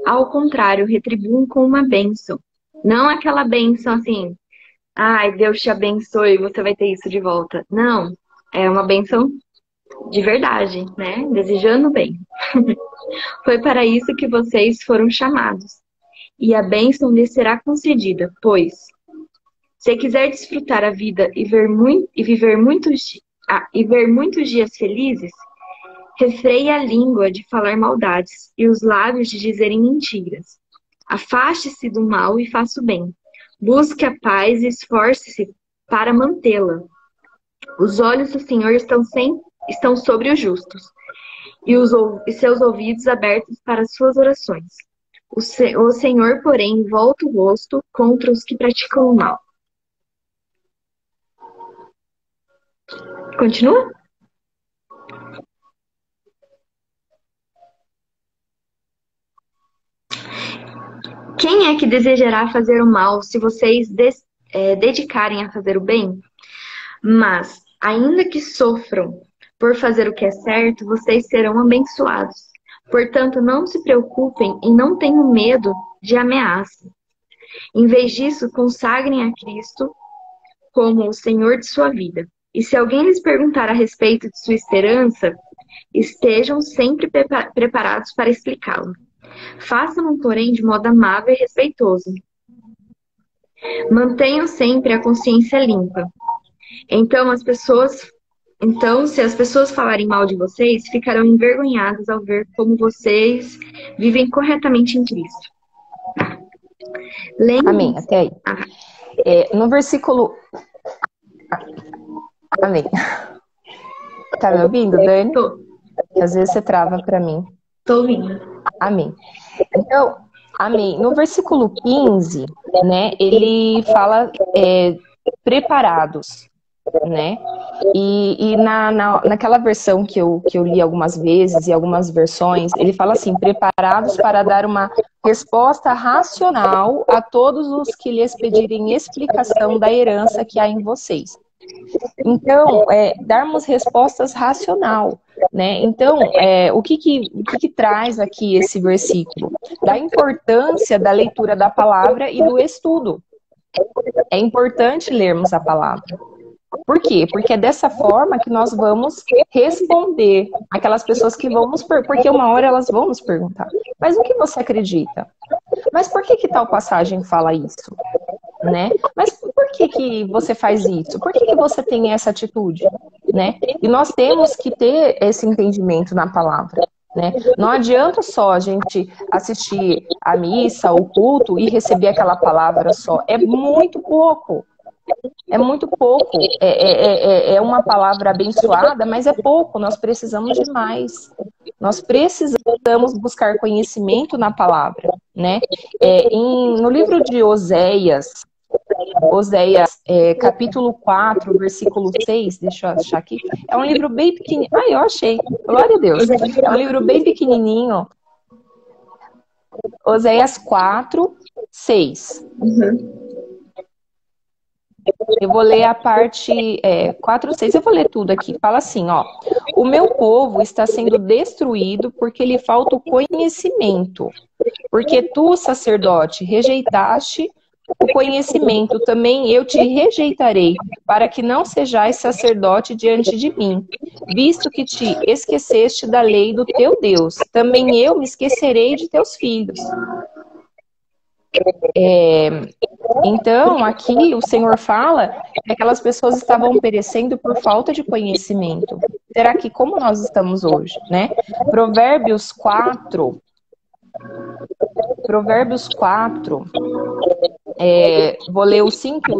Ao contrário, retribuam com uma bênção. Não aquela bênção assim, ai, Deus te abençoe e você vai ter isso de volta. Não, é uma bênção de verdade, né? Desejando bem. Foi para isso que vocês foram chamados. E a bênção lhes será concedida, pois... Se quiser desfrutar a vida e viver muitos e ver muitos dias felizes, refreie a língua de falar maldades e os lábios de dizerem mentiras. Afaste-se do mal e faça o bem. Busque a paz e esforce-se para mantê-la. Os olhos do Senhor estão sobre os justos e seus ouvidos abertos para as suas orações. O Senhor, porém, volta o rosto contra os que praticam o mal. Continua? Quem é que desejará fazer o mal se vocês dedicarem a fazer o bem? Mas, ainda que sofram por fazer o que é certo, vocês serão abençoados. Portanto, não se preocupem e não tenham medo de ameaça. Em vez disso, consagrem a Cristo como o Senhor de sua vida. E se alguém lhes perguntar a respeito de sua esperança, estejam sempre preparados para explicá-lo. Façam-no, porém, de modo amável e respeitoso. Mantenham sempre a consciência limpa. Então, se as pessoas falarem mal de vocês, ficarão envergonhadas ao ver como vocês vivem corretamente em Cristo. Amém, até aí. No versículo... Amém. Tá me ouvindo, Dani? Tô. Às vezes você trava para mim. Tô ouvindo. Amém. Então, amém. No versículo 15, né, ele fala preparados, né? E naquela versão que eu li algumas vezes e algumas versões, ele fala assim, preparados para dar uma resposta racional a todos os que lhes pedirem explicação da herança que há em vocês. Então, darmos respostas racional, né? Então, o que traz aqui esse versículo? Da importância da leitura da palavra e do estudo. É importante lermos a palavra. Por quê? Porque é dessa forma que nós vamos responder aquelas pessoas que vão porque uma hora elas vão nos perguntar, mas o que você acredita? Mas por que tal passagem fala isso? Né? Mas por que você faz isso? Por que você tem essa atitude? Né? E nós temos que ter esse entendimento na palavra. Né? Não adianta só a gente assistir a missa, o culto e receber aquela palavra só. É muito pouco. É muito pouco. É uma palavra abençoada, mas é pouco. Nós precisamos de mais. Nós precisamos buscar conhecimento na palavra. Né? No livro de Oséias, capítulo 4, versículo 6, deixa eu achar aqui. É um livro bem pequenininho. Eu achei. Glória a Deus. É um livro bem pequenininho. Oséias 4, 6. Uhum. Eu vou ler a parte 4, 6. Eu vou ler tudo aqui. Fala assim, ó. O meu povo está sendo destruído porque lhe falta o conhecimento. Porque tu, sacerdote, rejeitaste o conhecimento, também eu te rejeitarei, para que não sejais sacerdote diante de mim, visto que te esqueceste da lei do teu Deus, também eu me esquecerei de teus filhos. Então, aqui o Senhor fala que aquelas pessoas estavam perecendo por falta de conhecimento. Será que como nós estamos hoje, né? Provérbios 4, vou ler o 5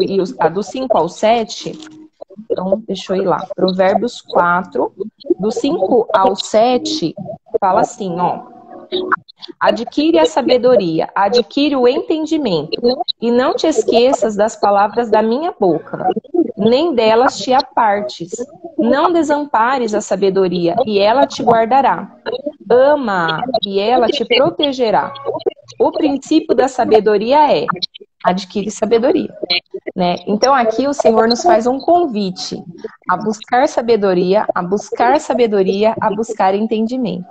do 5 ao 7. Então, deixa eu ir lá. Provérbios 4, do 5 ao 7, fala assim, ó. Adquire a sabedoria, adquire o entendimento, e não te esqueças das palavras da minha boca, nem delas te apartes. Não desampares a sabedoria, e ela te guardará. Ama, e ela te protegerá. O princípio da sabedoria é: adquire sabedoria. Né? Então aqui o Senhor nos faz um convite a buscar sabedoria, a buscar entendimento.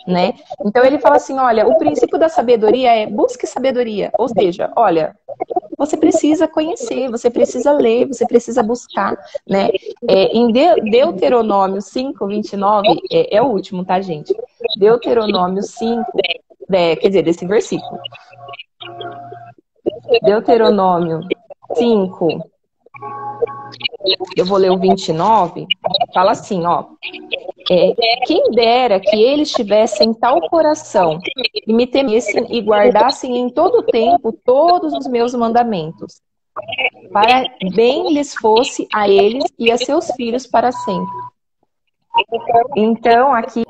Né? Então ele fala assim, olha, o princípio da sabedoria é busque sabedoria. Ou seja, olha, você precisa conhecer, você precisa ler, você precisa buscar. Né? Em Deuteronômio 5, 29, é o último, tá, gente? Deuteronômio 5, quer dizer, desse versículo. Deuteronômio 5, eu vou ler o 29, Fala assim, ó. Quem dera que eles tivessem tal coração e me temessem e guardassem em todo o tempo todos os meus mandamentos, para bem lhes fosse a eles e a seus filhos para sempre. Então, aqui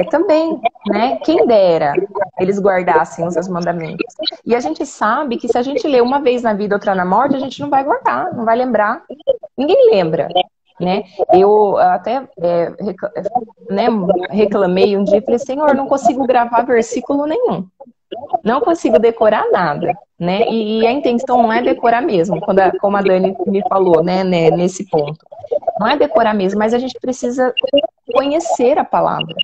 também, né? Quem dera eles guardassem os seus mandamentos. E a gente sabe que se a gente lê uma vez na vida, outra na morte, a gente não vai guardar, não vai lembrar. Ninguém lembra, né? Eu até reclamei um dia e falei, Senhor, não consigo gravar versículo nenhum. Não consigo decorar nada, né? E a intenção não é decorar mesmo, como a Dani me falou, né, nesse ponto. Não é decorar mesmo, mas a gente precisa conhecer a palavra.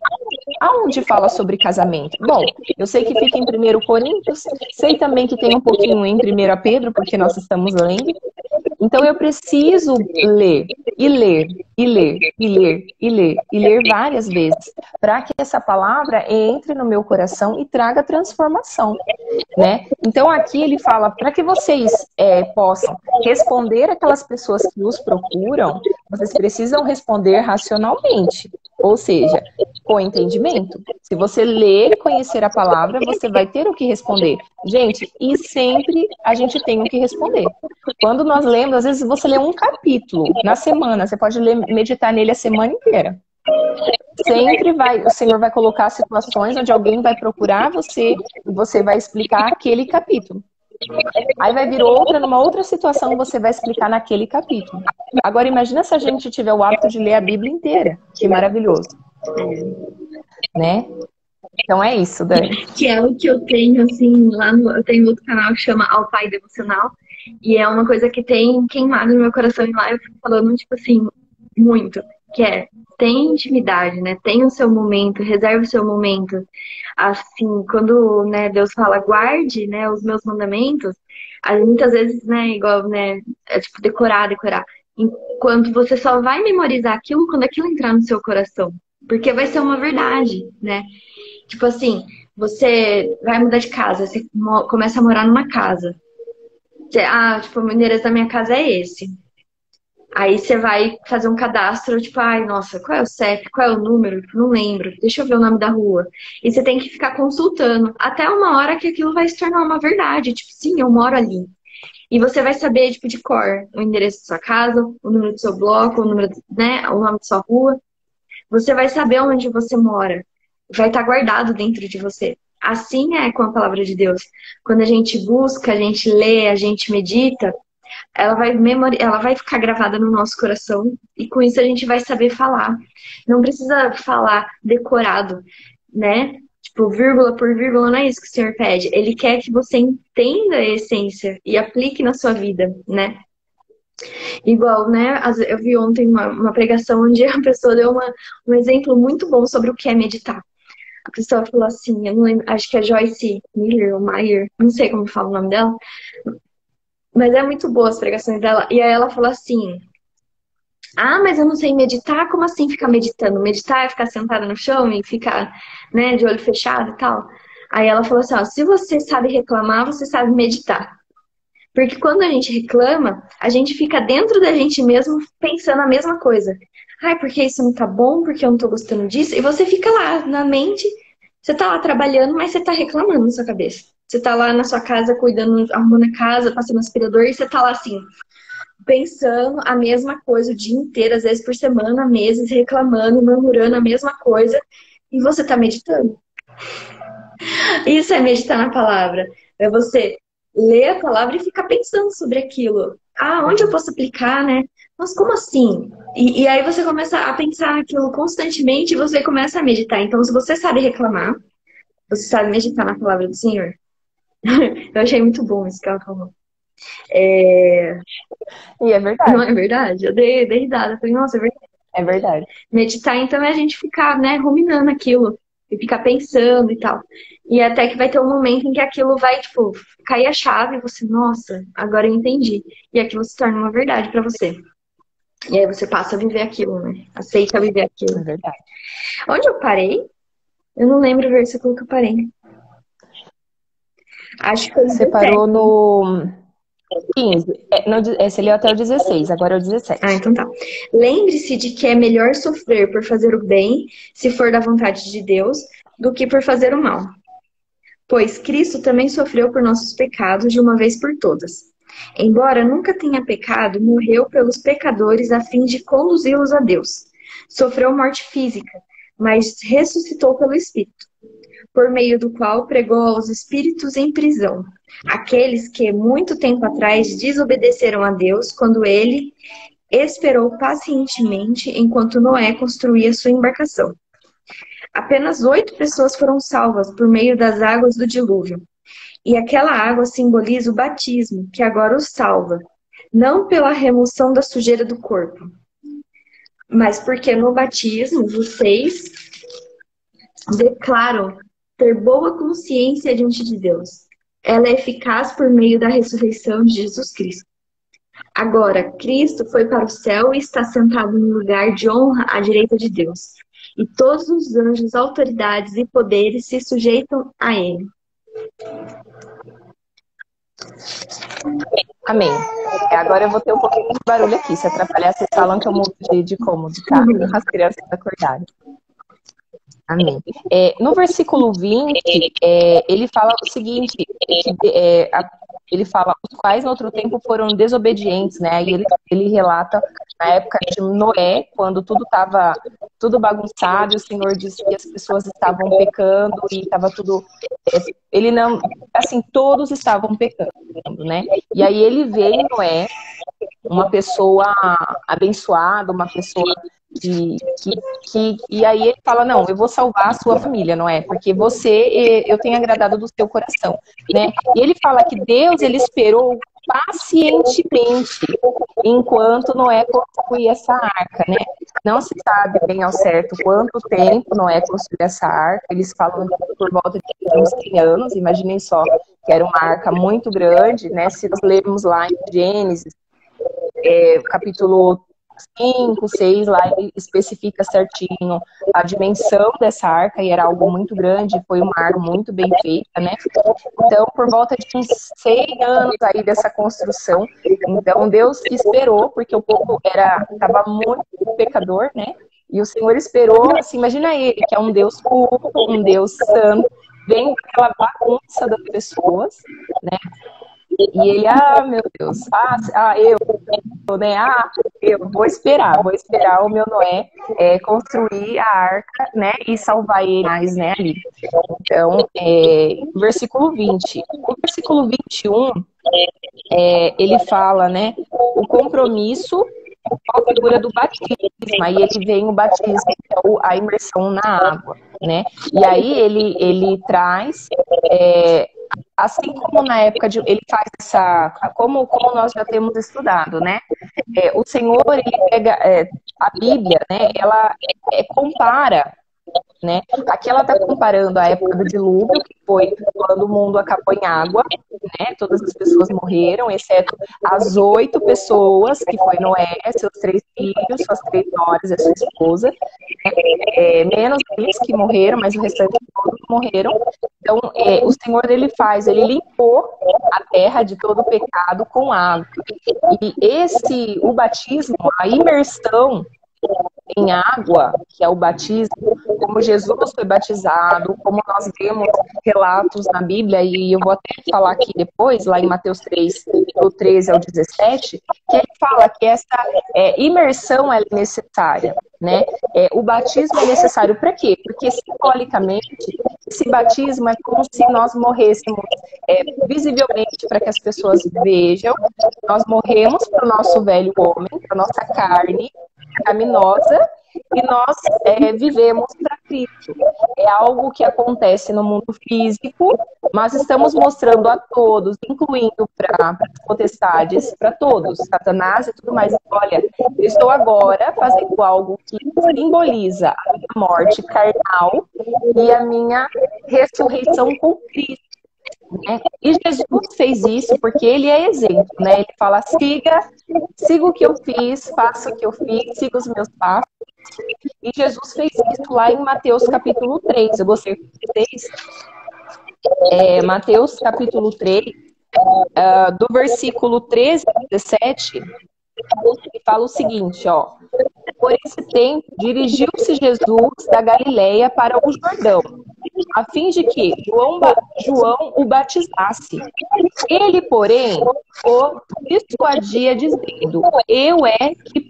Aonde fala sobre casamento? Bom, eu sei que fica em 1 Coríntios, sei também que tem um pouquinho em 1 Pedro, porque nós estamos lendo. Então eu preciso ler, e ler, e ler, e ler, e ler, e ler várias vezes, para que essa palavra entre no meu coração e traga transformação, né? Então aqui ele fala, para que vocês possam responder aquelas pessoas que os procuram, vocês precisam responder racionalmente, ou seja, com entendimento. Se você ler, conhecer a palavra, você vai ter o que responder. Gente, e sempre a gente tem o que responder. Quando nós lemos, às vezes você lê um capítulo na semana, você pode meditar nele a semana inteira. Sempre o Senhor vai colocar situações onde alguém vai procurar você e você vai explicar aquele capítulo. Aí vai vir outra, numa outra situação, você vai explicar naquele capítulo. Agora imagina se a gente tiver o hábito de ler a Bíblia inteira. Que maravilhoso. Né? Então é isso, Dani. Que é o que eu tenho, assim, eu tenho outro canal que chama Ao Pai Devocional. E é uma coisa que tem queimado no meu coração. E lá eu fico falando, tipo assim, muito. Que é, tem intimidade, né? Tem o seu momento, reserve o seu momento. Assim, quando, né, Deus fala, guarde, né, os meus mandamentos, aí muitas vezes, né, igual, né, é tipo decorar. Enquanto você só vai memorizar aquilo quando aquilo entrar no seu coração. Porque vai ser uma verdade, né? Tipo assim, você vai mudar de casa, você começa a morar numa casa. Tipo, o endereço da minha casa é esse. Aí você vai fazer um cadastro, tipo, ai, nossa, qual é o CEP, qual é o número? Não lembro, deixa eu ver o nome da rua. E você tem que ficar consultando, até uma hora que aquilo vai se tornar uma verdade. Tipo, sim, eu moro ali. E você vai saber, tipo, de cor, o endereço da sua casa, o número do seu bloco, o número, né, o nome da sua rua. Você vai saber onde você mora. Vai estar guardado dentro de você. Assim é com a palavra de Deus. Quando a gente busca, a gente lê, a gente medita, ela vai ficar gravada no nosso coração e com isso a gente vai saber falar. Não precisa falar decorado, né? Tipo, vírgula por vírgula, não é isso que o Senhor pede. Ele quer que você entenda a essência e aplique na sua vida, né? Igual, né? Eu vi ontem uma pregação onde a pessoa deu um exemplo muito bom sobre o que é meditar. A pessoa falou assim, eu não lembro, acho que é Joyce Miller ou Meyer, não sei como fala o nome dela, mas é muito boa as pregações dela. E aí ela falou assim, mas eu não sei meditar, como assim ficar meditando? Meditar é ficar sentada no chão e ficar, né, de olho fechado e tal. Aí ela falou assim, ó, se você sabe reclamar, você sabe meditar. Porque quando a gente reclama, a gente fica dentro da gente mesmo pensando a mesma coisa. Ai, porque isso não tá bom, porque eu não tô gostando disso. E você fica lá na mente, você tá lá trabalhando, mas você tá reclamando na sua cabeça. Você tá lá na sua casa cuidando, arrumando a casa, passando aspirador, e você tá lá assim, pensando a mesma coisa o dia inteiro, às vezes por semana, meses, reclamando, murmurando a mesma coisa, e você tá meditando. Isso é meditar na palavra. É você ler a palavra e ficar pensando sobre aquilo. Onde eu posso aplicar, né? Mas como assim? E aí você começa a pensar aquilo constantemente e você começa a meditar. Então, se você sabe reclamar, você sabe meditar na palavra do Senhor. Eu achei muito bom isso que ela falou. E é verdade. Não é verdade? Eu dei risada. Falei, nossa, é verdade. É verdade. Meditar, então, é a gente ficar, né, ruminando aquilo. E ficar pensando e tal. E até que vai ter um momento em que aquilo vai, tipo, cair a chave e você, nossa, agora eu entendi. E aquilo se torna uma verdade pra você. E aí você passa a viver aquilo, né? Aceita viver aquilo. É verdade. Onde eu parei? Eu não lembro o versículo que eu parei. Acho que foi Você parou no 15. Esse ali é até o 16, agora é o 17. Ah, então tá. Lembre-se de que é melhor sofrer por fazer o bem, se for da vontade de Deus, do que por fazer o mal. Pois Cristo também sofreu por nossos pecados de uma vez por todas. Embora nunca tenha pecado, morreu pelos pecadores a fim de conduzi-los a Deus. Sofreu morte física, mas ressuscitou pelo Espírito, por meio do qual pregou aos espíritos em prisão, aqueles que muito tempo atrás desobedeceram a Deus quando ele esperou pacientemente enquanto Noé construía sua embarcação. Apenas 8 pessoas foram salvas por meio das águas do dilúvio. E aquela água simboliza o batismo, que agora os salva, não pela remoção da sujeira do corpo, mas porque no batismo vocês declaram ter boa consciência diante de Deus. Ela é eficaz por meio da ressurreição de Jesus Cristo. Agora, Cristo foi para o céu e está sentado no lugar de honra à direita de Deus. E todos os anjos, autoridades e poderes se sujeitam a ele. Amém. Agora eu vou ter um pouquinho de barulho aqui. Se atrapalhar, vocês falam que eu mudo de cômodo, tá? As crianças acordaram. Amém. No versículo 20, ele fala o seguinte, ele fala, os quais no outro tempo foram desobedientes, né? Aí ele relata na época de Noé, quando tudo estava tudo bagunçado, e o Senhor disse que as pessoas estavam pecando e estava tudo... Ele não... Assim, todos estavam pecando, né? E aí ele vê em Noé uma pessoa abençoada, uma pessoa e aí ele fala, não, eu vou salvar a sua família, não é? Porque eu tenho agradado do seu coração, né? E ele fala que Deus, ele esperou pacientemente enquanto Noé construía essa arca, né? Não se sabe bem ao certo quanto tempo Noé construiu essa arca, eles falam por volta de uns 100 anos, imaginem só, que era uma arca muito grande, né? Se nós lermos lá em Gênesis, capítulo 5, 6, lá ele especifica certinho a dimensão dessa arca, e era algo muito grande, foi uma arca muito bem feita, né? Então, por volta de uns 100 anos aí dessa construção, então Deus esperou, porque o povo estava muito pecador, né? E o Senhor esperou, assim, imagina ele, que é um Deus puro, um Deus santo, vem aquela bagunça das pessoas, né? E ele, meu Deus, eu vou esperar o meu Noé construir a arca, né, e salvar ele mais, né, ali. Então, versículo 20. O versículo 21, ele fala, né, o compromisso com a figura do batismo. Aí ele vem o batismo, que é a imersão na água, né, e aí ele traz... assim como na época ele faz como nós já temos estudado, né? O Senhor, ele pega a Bíblia, né? Ela compara, né? Aqui ela está comparando a época do dilúvio, que foi quando o mundo acabou em água, né? Todas as pessoas morreram, exceto as 8 pessoas, que foi Noé, seus 3 filhos, suas 3 noras e a sua esposa, menos eles que morreram, mas o restante todos morreram. Então, o Senhor, ele limpou a terra de todo o pecado com água. E o batismo, a imersão em água, que é o batismo, como Jesus foi batizado, como nós vemos relatos na Bíblia, e eu vou até falar aqui depois, lá em Mateus 3, do 13 ao 17, que ele fala que essa imersão é necessária, né? O batismo é necessário para quê? Porque simbolicamente, esse batismo é como se nós morrêssemos visivelmente, para que as pessoas vejam, nós morremos para o nosso velho homem, para a nossa carne pecaminosa, e nós vivemos para Cristo. É algo que acontece no mundo físico, mas estamos mostrando a todos, incluindo para as potestades, para todos, Satanás e tudo mais. Olha, eu estou agora fazendo algo que simboliza a minha morte carnal e a minha ressurreição com Cristo. Né? E Jesus fez isso porque ele é exemplo, né? Ele fala, siga o que eu fiz, faça o que eu fiz, siga os meus passos. E Jesus fez isso lá em Mateus capítulo 3. Eu gostei de vocês. Mateus capítulo 3, do versículo 13 a 17, ele fala o seguinte, ó. Por esse tempo, dirigiu-se Jesus da Galileia para o Jordão, a fim de que João o batizasse. Ele, porém, o dissuadia, dizendo: eu é que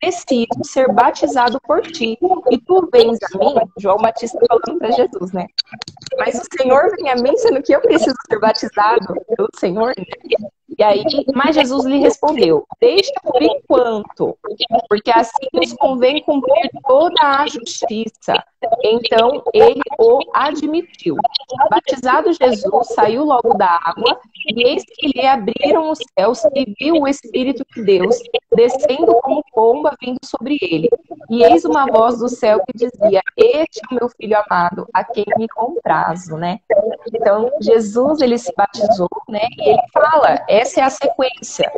preciso ser batizado por ti, e tu vens a mim. João Batista falando para Jesus, né? Mas o Senhor vem a mim, sendo que eu preciso ser batizado pelo Senhor. E aí, mas Jesus lhe respondeu: deixa por enquanto, porque assim nos convém cumprir toda a justiça. Então ele o admitiu. Batizado Jesus, saiu logo da água, e eis que lhe abriram os céus, e viu o Espírito de Deus descendo como pomba vindo sobre ele. E eis uma voz do céu que dizia: este é o meu filho amado, a quem me comprazo, né? Então, Jesus, ele se batizou, né? E ele fala, essa é a sequência.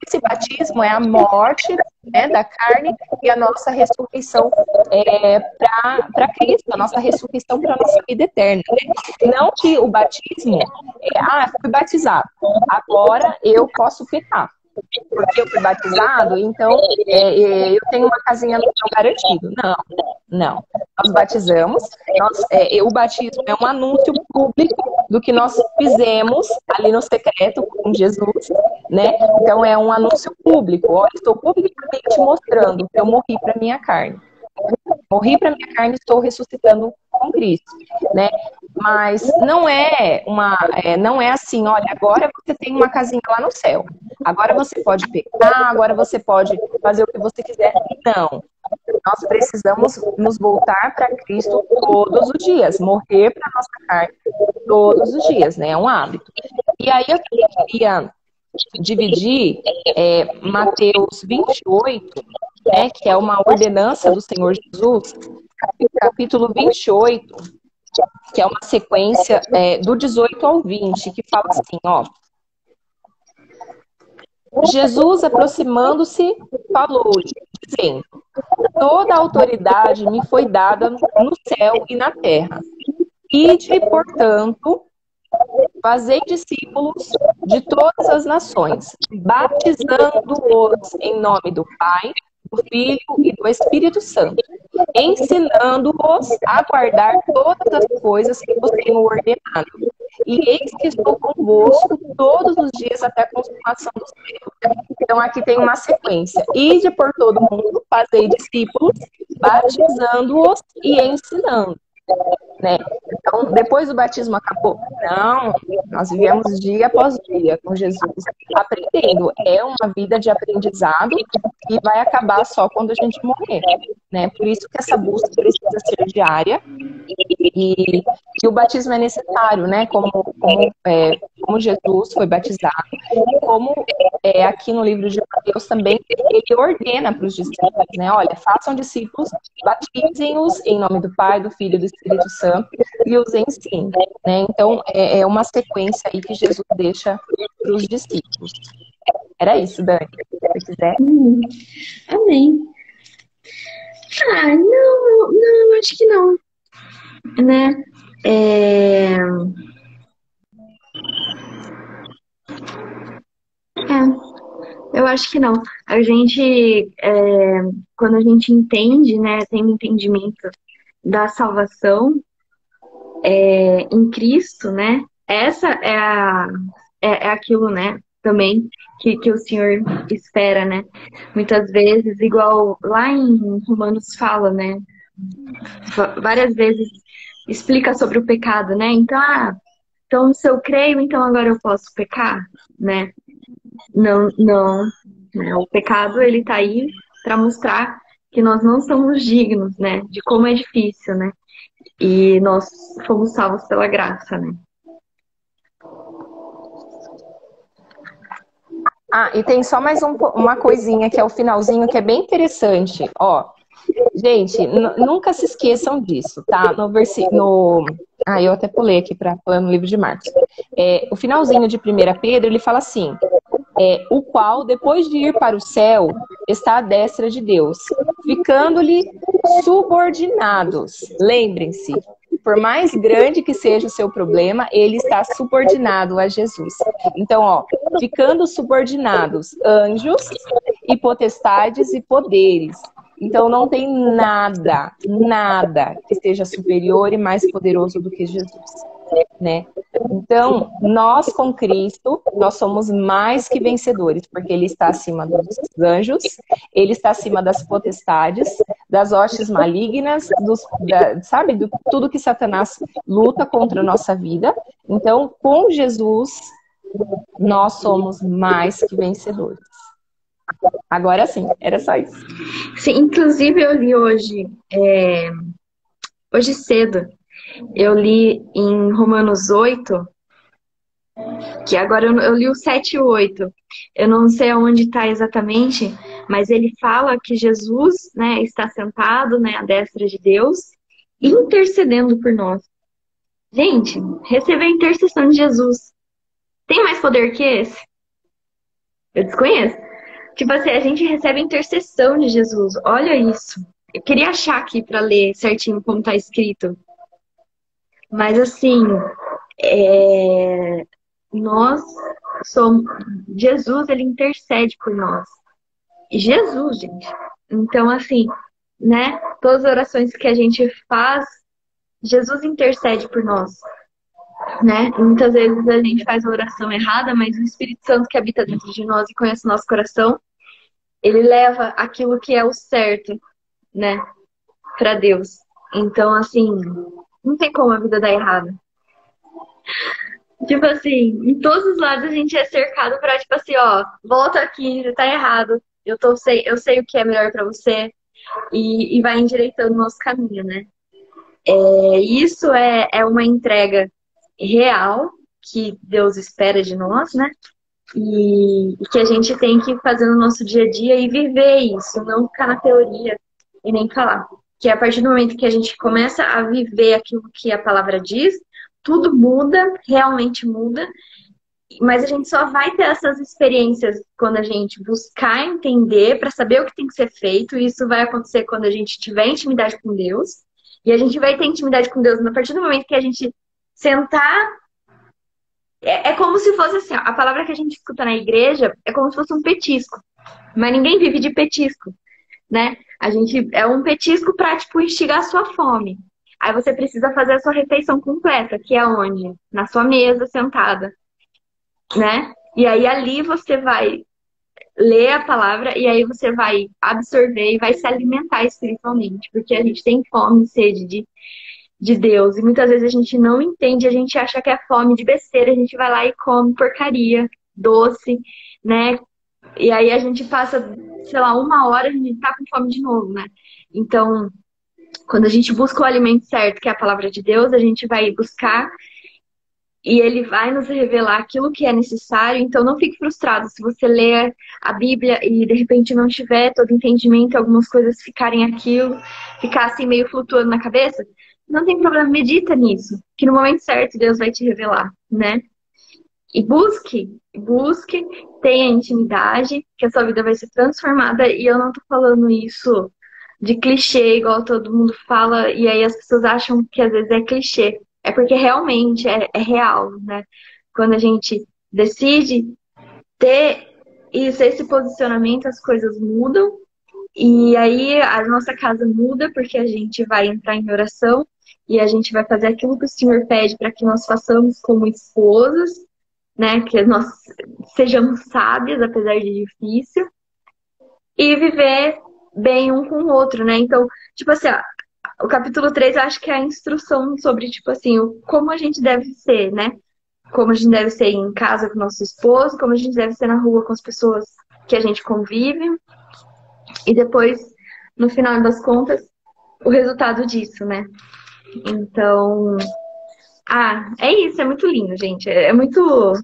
Esse batismo é a morte, né, da carne e a nossa ressurreição para Cristo, a nossa ressurreição para a nossa vida eterna. Né? Não que o batismo fui batizado, agora eu posso pecar. Porque eu fui batizado, então eu tenho uma casinha no céu garantido. Não. Nós batizamos, o batismo é um anúncio público do que nós fizemos ali no secreto com Jesus, né? Então é um anúncio público. Olha, estou publicamente mostrando que eu morri para minha carne. Morri para minha carne, estou ressuscitando com Cristo, né? Mas não é assim, olha, agora você tem uma casinha lá no céu. Agora você pode pecar, agora você pode fazer o que você quiser. Não. Nós precisamos nos voltar para Cristo todos os dias, morrer para nossa carne todos os dias, né? É um hábito. E aí eu queria dividir Mateus 28, né, que é uma ordenança do Senhor Jesus, capítulo 28, que é uma sequência do 18 ao 20, que fala assim, ó. Jesus, aproximando-se, falou-lhe, dizendo: toda a autoridade me foi dada no céu e na terra. Ide, portanto, fazei discípulos de todas as nações, batizando-os em nome do Pai, do Filho e do Espírito Santo, ensinando-os a guardar todas as coisas que vos tenho ordenado. E eis que estou convosco todos os dias até a consumação dos séculos. Então aqui tem uma sequência. Ide por todo mundo, fazei discípulos, batizando-os e ensinando. Né? Então, depois do batismo acabou? Não, nós vivemos dia após dia com Jesus, aprendendo. É uma vida de aprendizado e vai acabar só quando a gente morrer, né? Por isso que essa busca precisa ser diária e o batismo é necessário, né? Como Jesus foi batizado, como aqui no livro de Mateus também ele ordena para os discípulos, né? Olha, façam discípulos, batizem-os em nome do Pai, do Filho e do Espírito Santo e os ensinem, né? Então é uma sequência aí que Jesus deixa para os discípulos. Era isso, Dani, se você quiser. Amém. Não, acho que não, né? Eu acho que não. A gente, quando a gente entende, né, tem um entendimento da salvação em Cristo, né? Essa é aquilo, né? Também que o Senhor espera, né? Muitas vezes, igual lá em Romanos fala, né? Várias vezes explica sobre o pecado, né? Então se eu creio, então agora eu posso pecar, né? Não, né? O pecado, ele tá aí para mostrar que nós não somos dignos, né? De como é difícil, né? E nós fomos salvos pela graça, né? E tem só mais uma coisinha que é o finalzinho, que é bem interessante. Ó, gente, nunca se esqueçam disso, tá? No versículo... eu até pulei aqui para no livro de Marcos. O finalzinho de 1 Pedro, ele fala assim: o qual, depois de ir para o céu, está à destra de Deus, ficando-lhe subordinados. Lembrem-se, por mais grande que seja o seu problema, ele está subordinado a Jesus. Então, ó, ficando subordinados anjos e potestades e poderes. Então, não tem nada, nada que esteja superior e mais poderoso do que Jesus, né? Então, nós com Cristo, nós somos mais que vencedores, porque Ele está acima dos anjos, Ele está acima das potestades, das hostes malignas, sabe, de tudo que Satanás luta contra a nossa vida. Então, com Jesus, nós somos mais que vencedores. Agora sim, era só isso. Sim, inclusive eu li hoje cedo, eu li em Romanos 8, que agora eu li o 7 e o 8. Eu não sei aonde está exatamente, mas ele fala que Jesus, né, está sentado, né, à destra de Deus, intercedendo por nós. Gente, receber a intercessão de Jesus tem mais poder que esse? Eu desconheço. Tipo assim, a gente recebe a intercessão de Jesus. Olha isso. Eu queria achar aqui para ler certinho como está escrito. Mas assim, nós somos. Jesus, ele intercede por nós. E Jesus, gente. Então, assim, né? Todas as orações que a gente faz, Jesus intercede por nós. Né? E muitas vezes a gente faz a oração errada, mas o Espírito Santo que habita dentro de nós e conhece o nosso coração, ele leva aquilo que é o certo, né, para Deus. Então, assim, não tem como a vida dar errado. Tipo assim, em todos os lados a gente é cercado pra, tipo assim, ó, volta aqui, tá errado. Eu sei o que é melhor pra você e vai endireitando o nosso caminho, né? Isso é uma entrega real que Deus espera de nós, né? E que a gente tem que fazer no nosso dia a dia e viver isso, não ficar na teoria e nem falar. Que a partir do momento que a gente começa a viver aquilo que a palavra diz, tudo muda, realmente muda, mas a gente só vai ter essas experiências quando a gente buscar entender para saber o que tem que ser feito, e isso vai acontecer quando a gente tiver intimidade com Deus, e a gente vai ter intimidade com Deus a partir do momento que a gente sentar. É como se fosse assim, ó, a palavra que a gente escuta na igreja é como se fosse um petisco. Mas ninguém vive de petisco, né? A gente é um petisco para, tipo, instigar a sua fome. Aí você precisa fazer a sua refeição completa, que é onde? Na sua mesa, sentada, né? E aí ali você vai ler a palavra e aí você vai absorver e vai se alimentar espiritualmente, porque a gente tem fome e sede de Deus. E muitas vezes a gente não entende, a gente acha que é fome de besteira, a gente vai lá e come porcaria, doce, né? E aí a gente passa, sei lá, 1 hora, a gente tá com fome de novo, né? Então, quando a gente busca o alimento certo, que é a palavra de Deus, a gente vai buscar e ele vai nos revelar aquilo que é necessário. Então, não fique frustrado se você ler a Bíblia e de repente não tiver todo entendimento, algumas coisas ficarem aquilo, ficar assim meio flutuando na cabeça. Não tem problema, medita nisso, que no momento certo Deus vai te revelar, né? E busque, tenha intimidade, que a sua vida vai ser transformada. E eu não tô falando isso de clichê, igual todo mundo fala, e aí as pessoas acham que às vezes é clichê. É porque realmente é real, né? Quando a gente decide ter isso, esse posicionamento, as coisas mudam. E aí a nossa casa muda, porque a gente vai entrar em oração e a gente vai fazer aquilo que o Senhor pede para que nós façamos como esposas, né? Que nós sejamos sábias, apesar de difícil, e viver bem um com o outro, né? Então, tipo assim, ó, o capítulo 3 eu acho que é a instrução sobre, tipo assim, como a gente deve ser, né? Como a gente deve ser em casa com nosso esposo, como a gente deve ser na rua com as pessoas que a gente convive. E depois, no final das contas, o resultado disso, né? Então, é isso, é muito lindo, gente. É muito,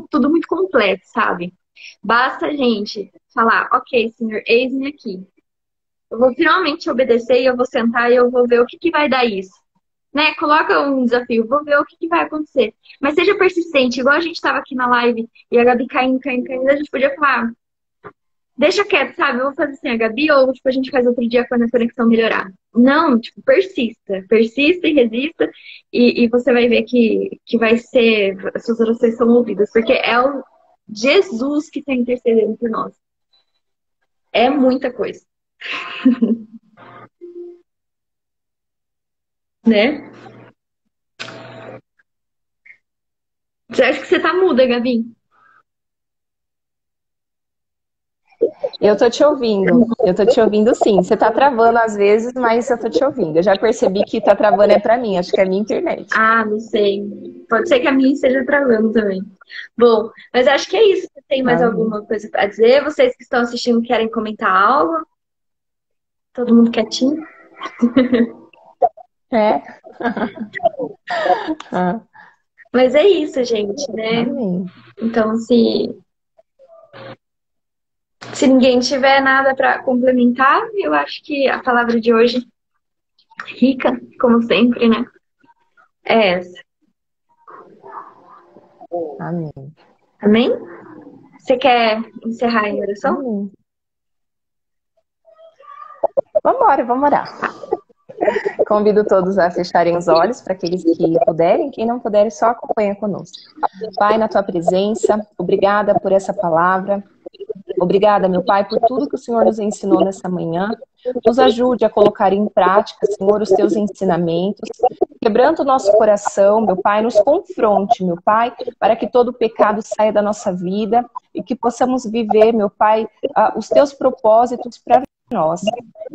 tudo muito completo, sabe? Basta a gente falar, ok, Senhor, eis-me aqui. Eu vou finalmente obedecer e eu vou sentar e eu vou ver o que vai dar isso. Né? Coloca um desafio, vou ver o que vai acontecer. Mas seja persistente, igual a gente estava aqui na live e a Gabi caindo, a gente podia falar, deixa quieto, sabe? Eu vou fazer assim, a Gabi, ou tipo, a gente faz outro dia quando a conexão melhorar. Não, tipo, persista. Persista e resista, e você vai ver que vai ser, as suas orações são ouvidas, porque é o Jesus que está intercedendo por nós. É muita coisa, né? Você acha que você tá muda, Gabi? Eu tô te ouvindo sim. Você tá travando às vezes, mas eu tô te ouvindo. Eu já percebi que tá travando é pra mim, acho que é a minha internet. Ah, não sei. Pode ser que a minha esteja travando também. Bom, mas acho que é isso. Você tem mais Amém. alguma coisa para dizer? Vocês que estão assistindo querem comentar algo? Todo mundo quietinho? É. Ah, Mas é isso, gente, né? amém. Então, se ninguém tiver nada para complementar, eu acho que a palavra de hoje, rica, como sempre, né? É essa. Amém. Amém? Você quer encerrar em oração? Amém. Vamos orar. Convido todos a fecharem os olhos para aqueles que puderem, quem não puder, só acompanha conosco. Pai, na tua presença, obrigada por essa palavra. Obrigada, meu Pai, por tudo que o Senhor nos ensinou nessa manhã. Nos ajude a colocar em prática, Senhor, os teus ensinamentos. Quebrando o nosso coração, meu Pai, nos confronte, meu Pai, para que todo pecado saia da nossa vida e que possamos viver, meu Pai, os teus propósitos para nós.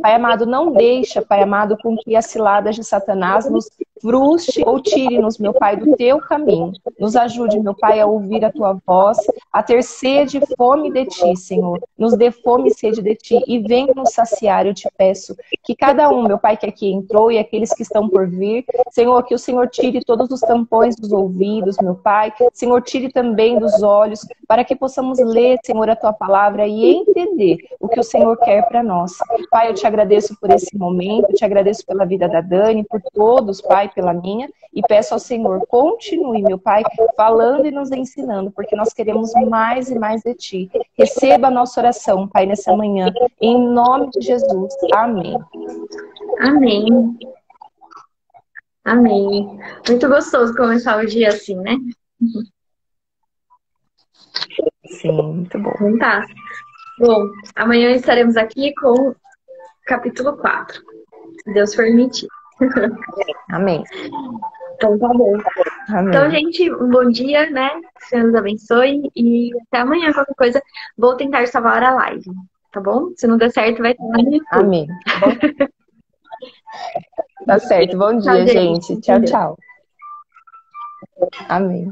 Pai amado, não deixa, Pai amado, com que as ciladas de Satanás nos frustre ou tire-nos, meu Pai, do teu caminho. Nos ajude, meu Pai, a ouvir a tua voz, a ter sede e fome de ti, Senhor. Nos dê fome e sede de ti e venha nos saciar, eu te peço. Que cada um, meu Pai, que aqui entrou e aqueles que estão por vir, Senhor, que o Senhor tire todos os tampões dos ouvidos, meu Pai. Senhor, tire também dos olhos, para que possamos ler, Senhor, a tua palavra e entender o que o Senhor quer para nós. Pai, eu te agradeço por esse momento, te agradeço pela vida da Dani, por todos, Pai, pela minha, e peço ao Senhor, continue, meu Pai, falando e nos ensinando, porque nós queremos mais e mais de Ti. Receba a nossa oração, Pai, nessa manhã, em nome de Jesus. Amém. Amém. Amém. Muito gostoso começar o dia assim, né? Sim, muito bom. Então tá. Bom, amanhã estaremos aqui com capítulo 4, se Deus permitir. Amém. Então tá bom. Amém. Então, gente, um bom dia, né? Que o Senhor nos abençoe e até amanhã. Qualquer coisa, vou tentar salvar a live, tá bom? Se não der certo, vai estar no YouTube. Amém. Tá certo. Bom dia, Tchau, gente. Tchau, tchau. Amém.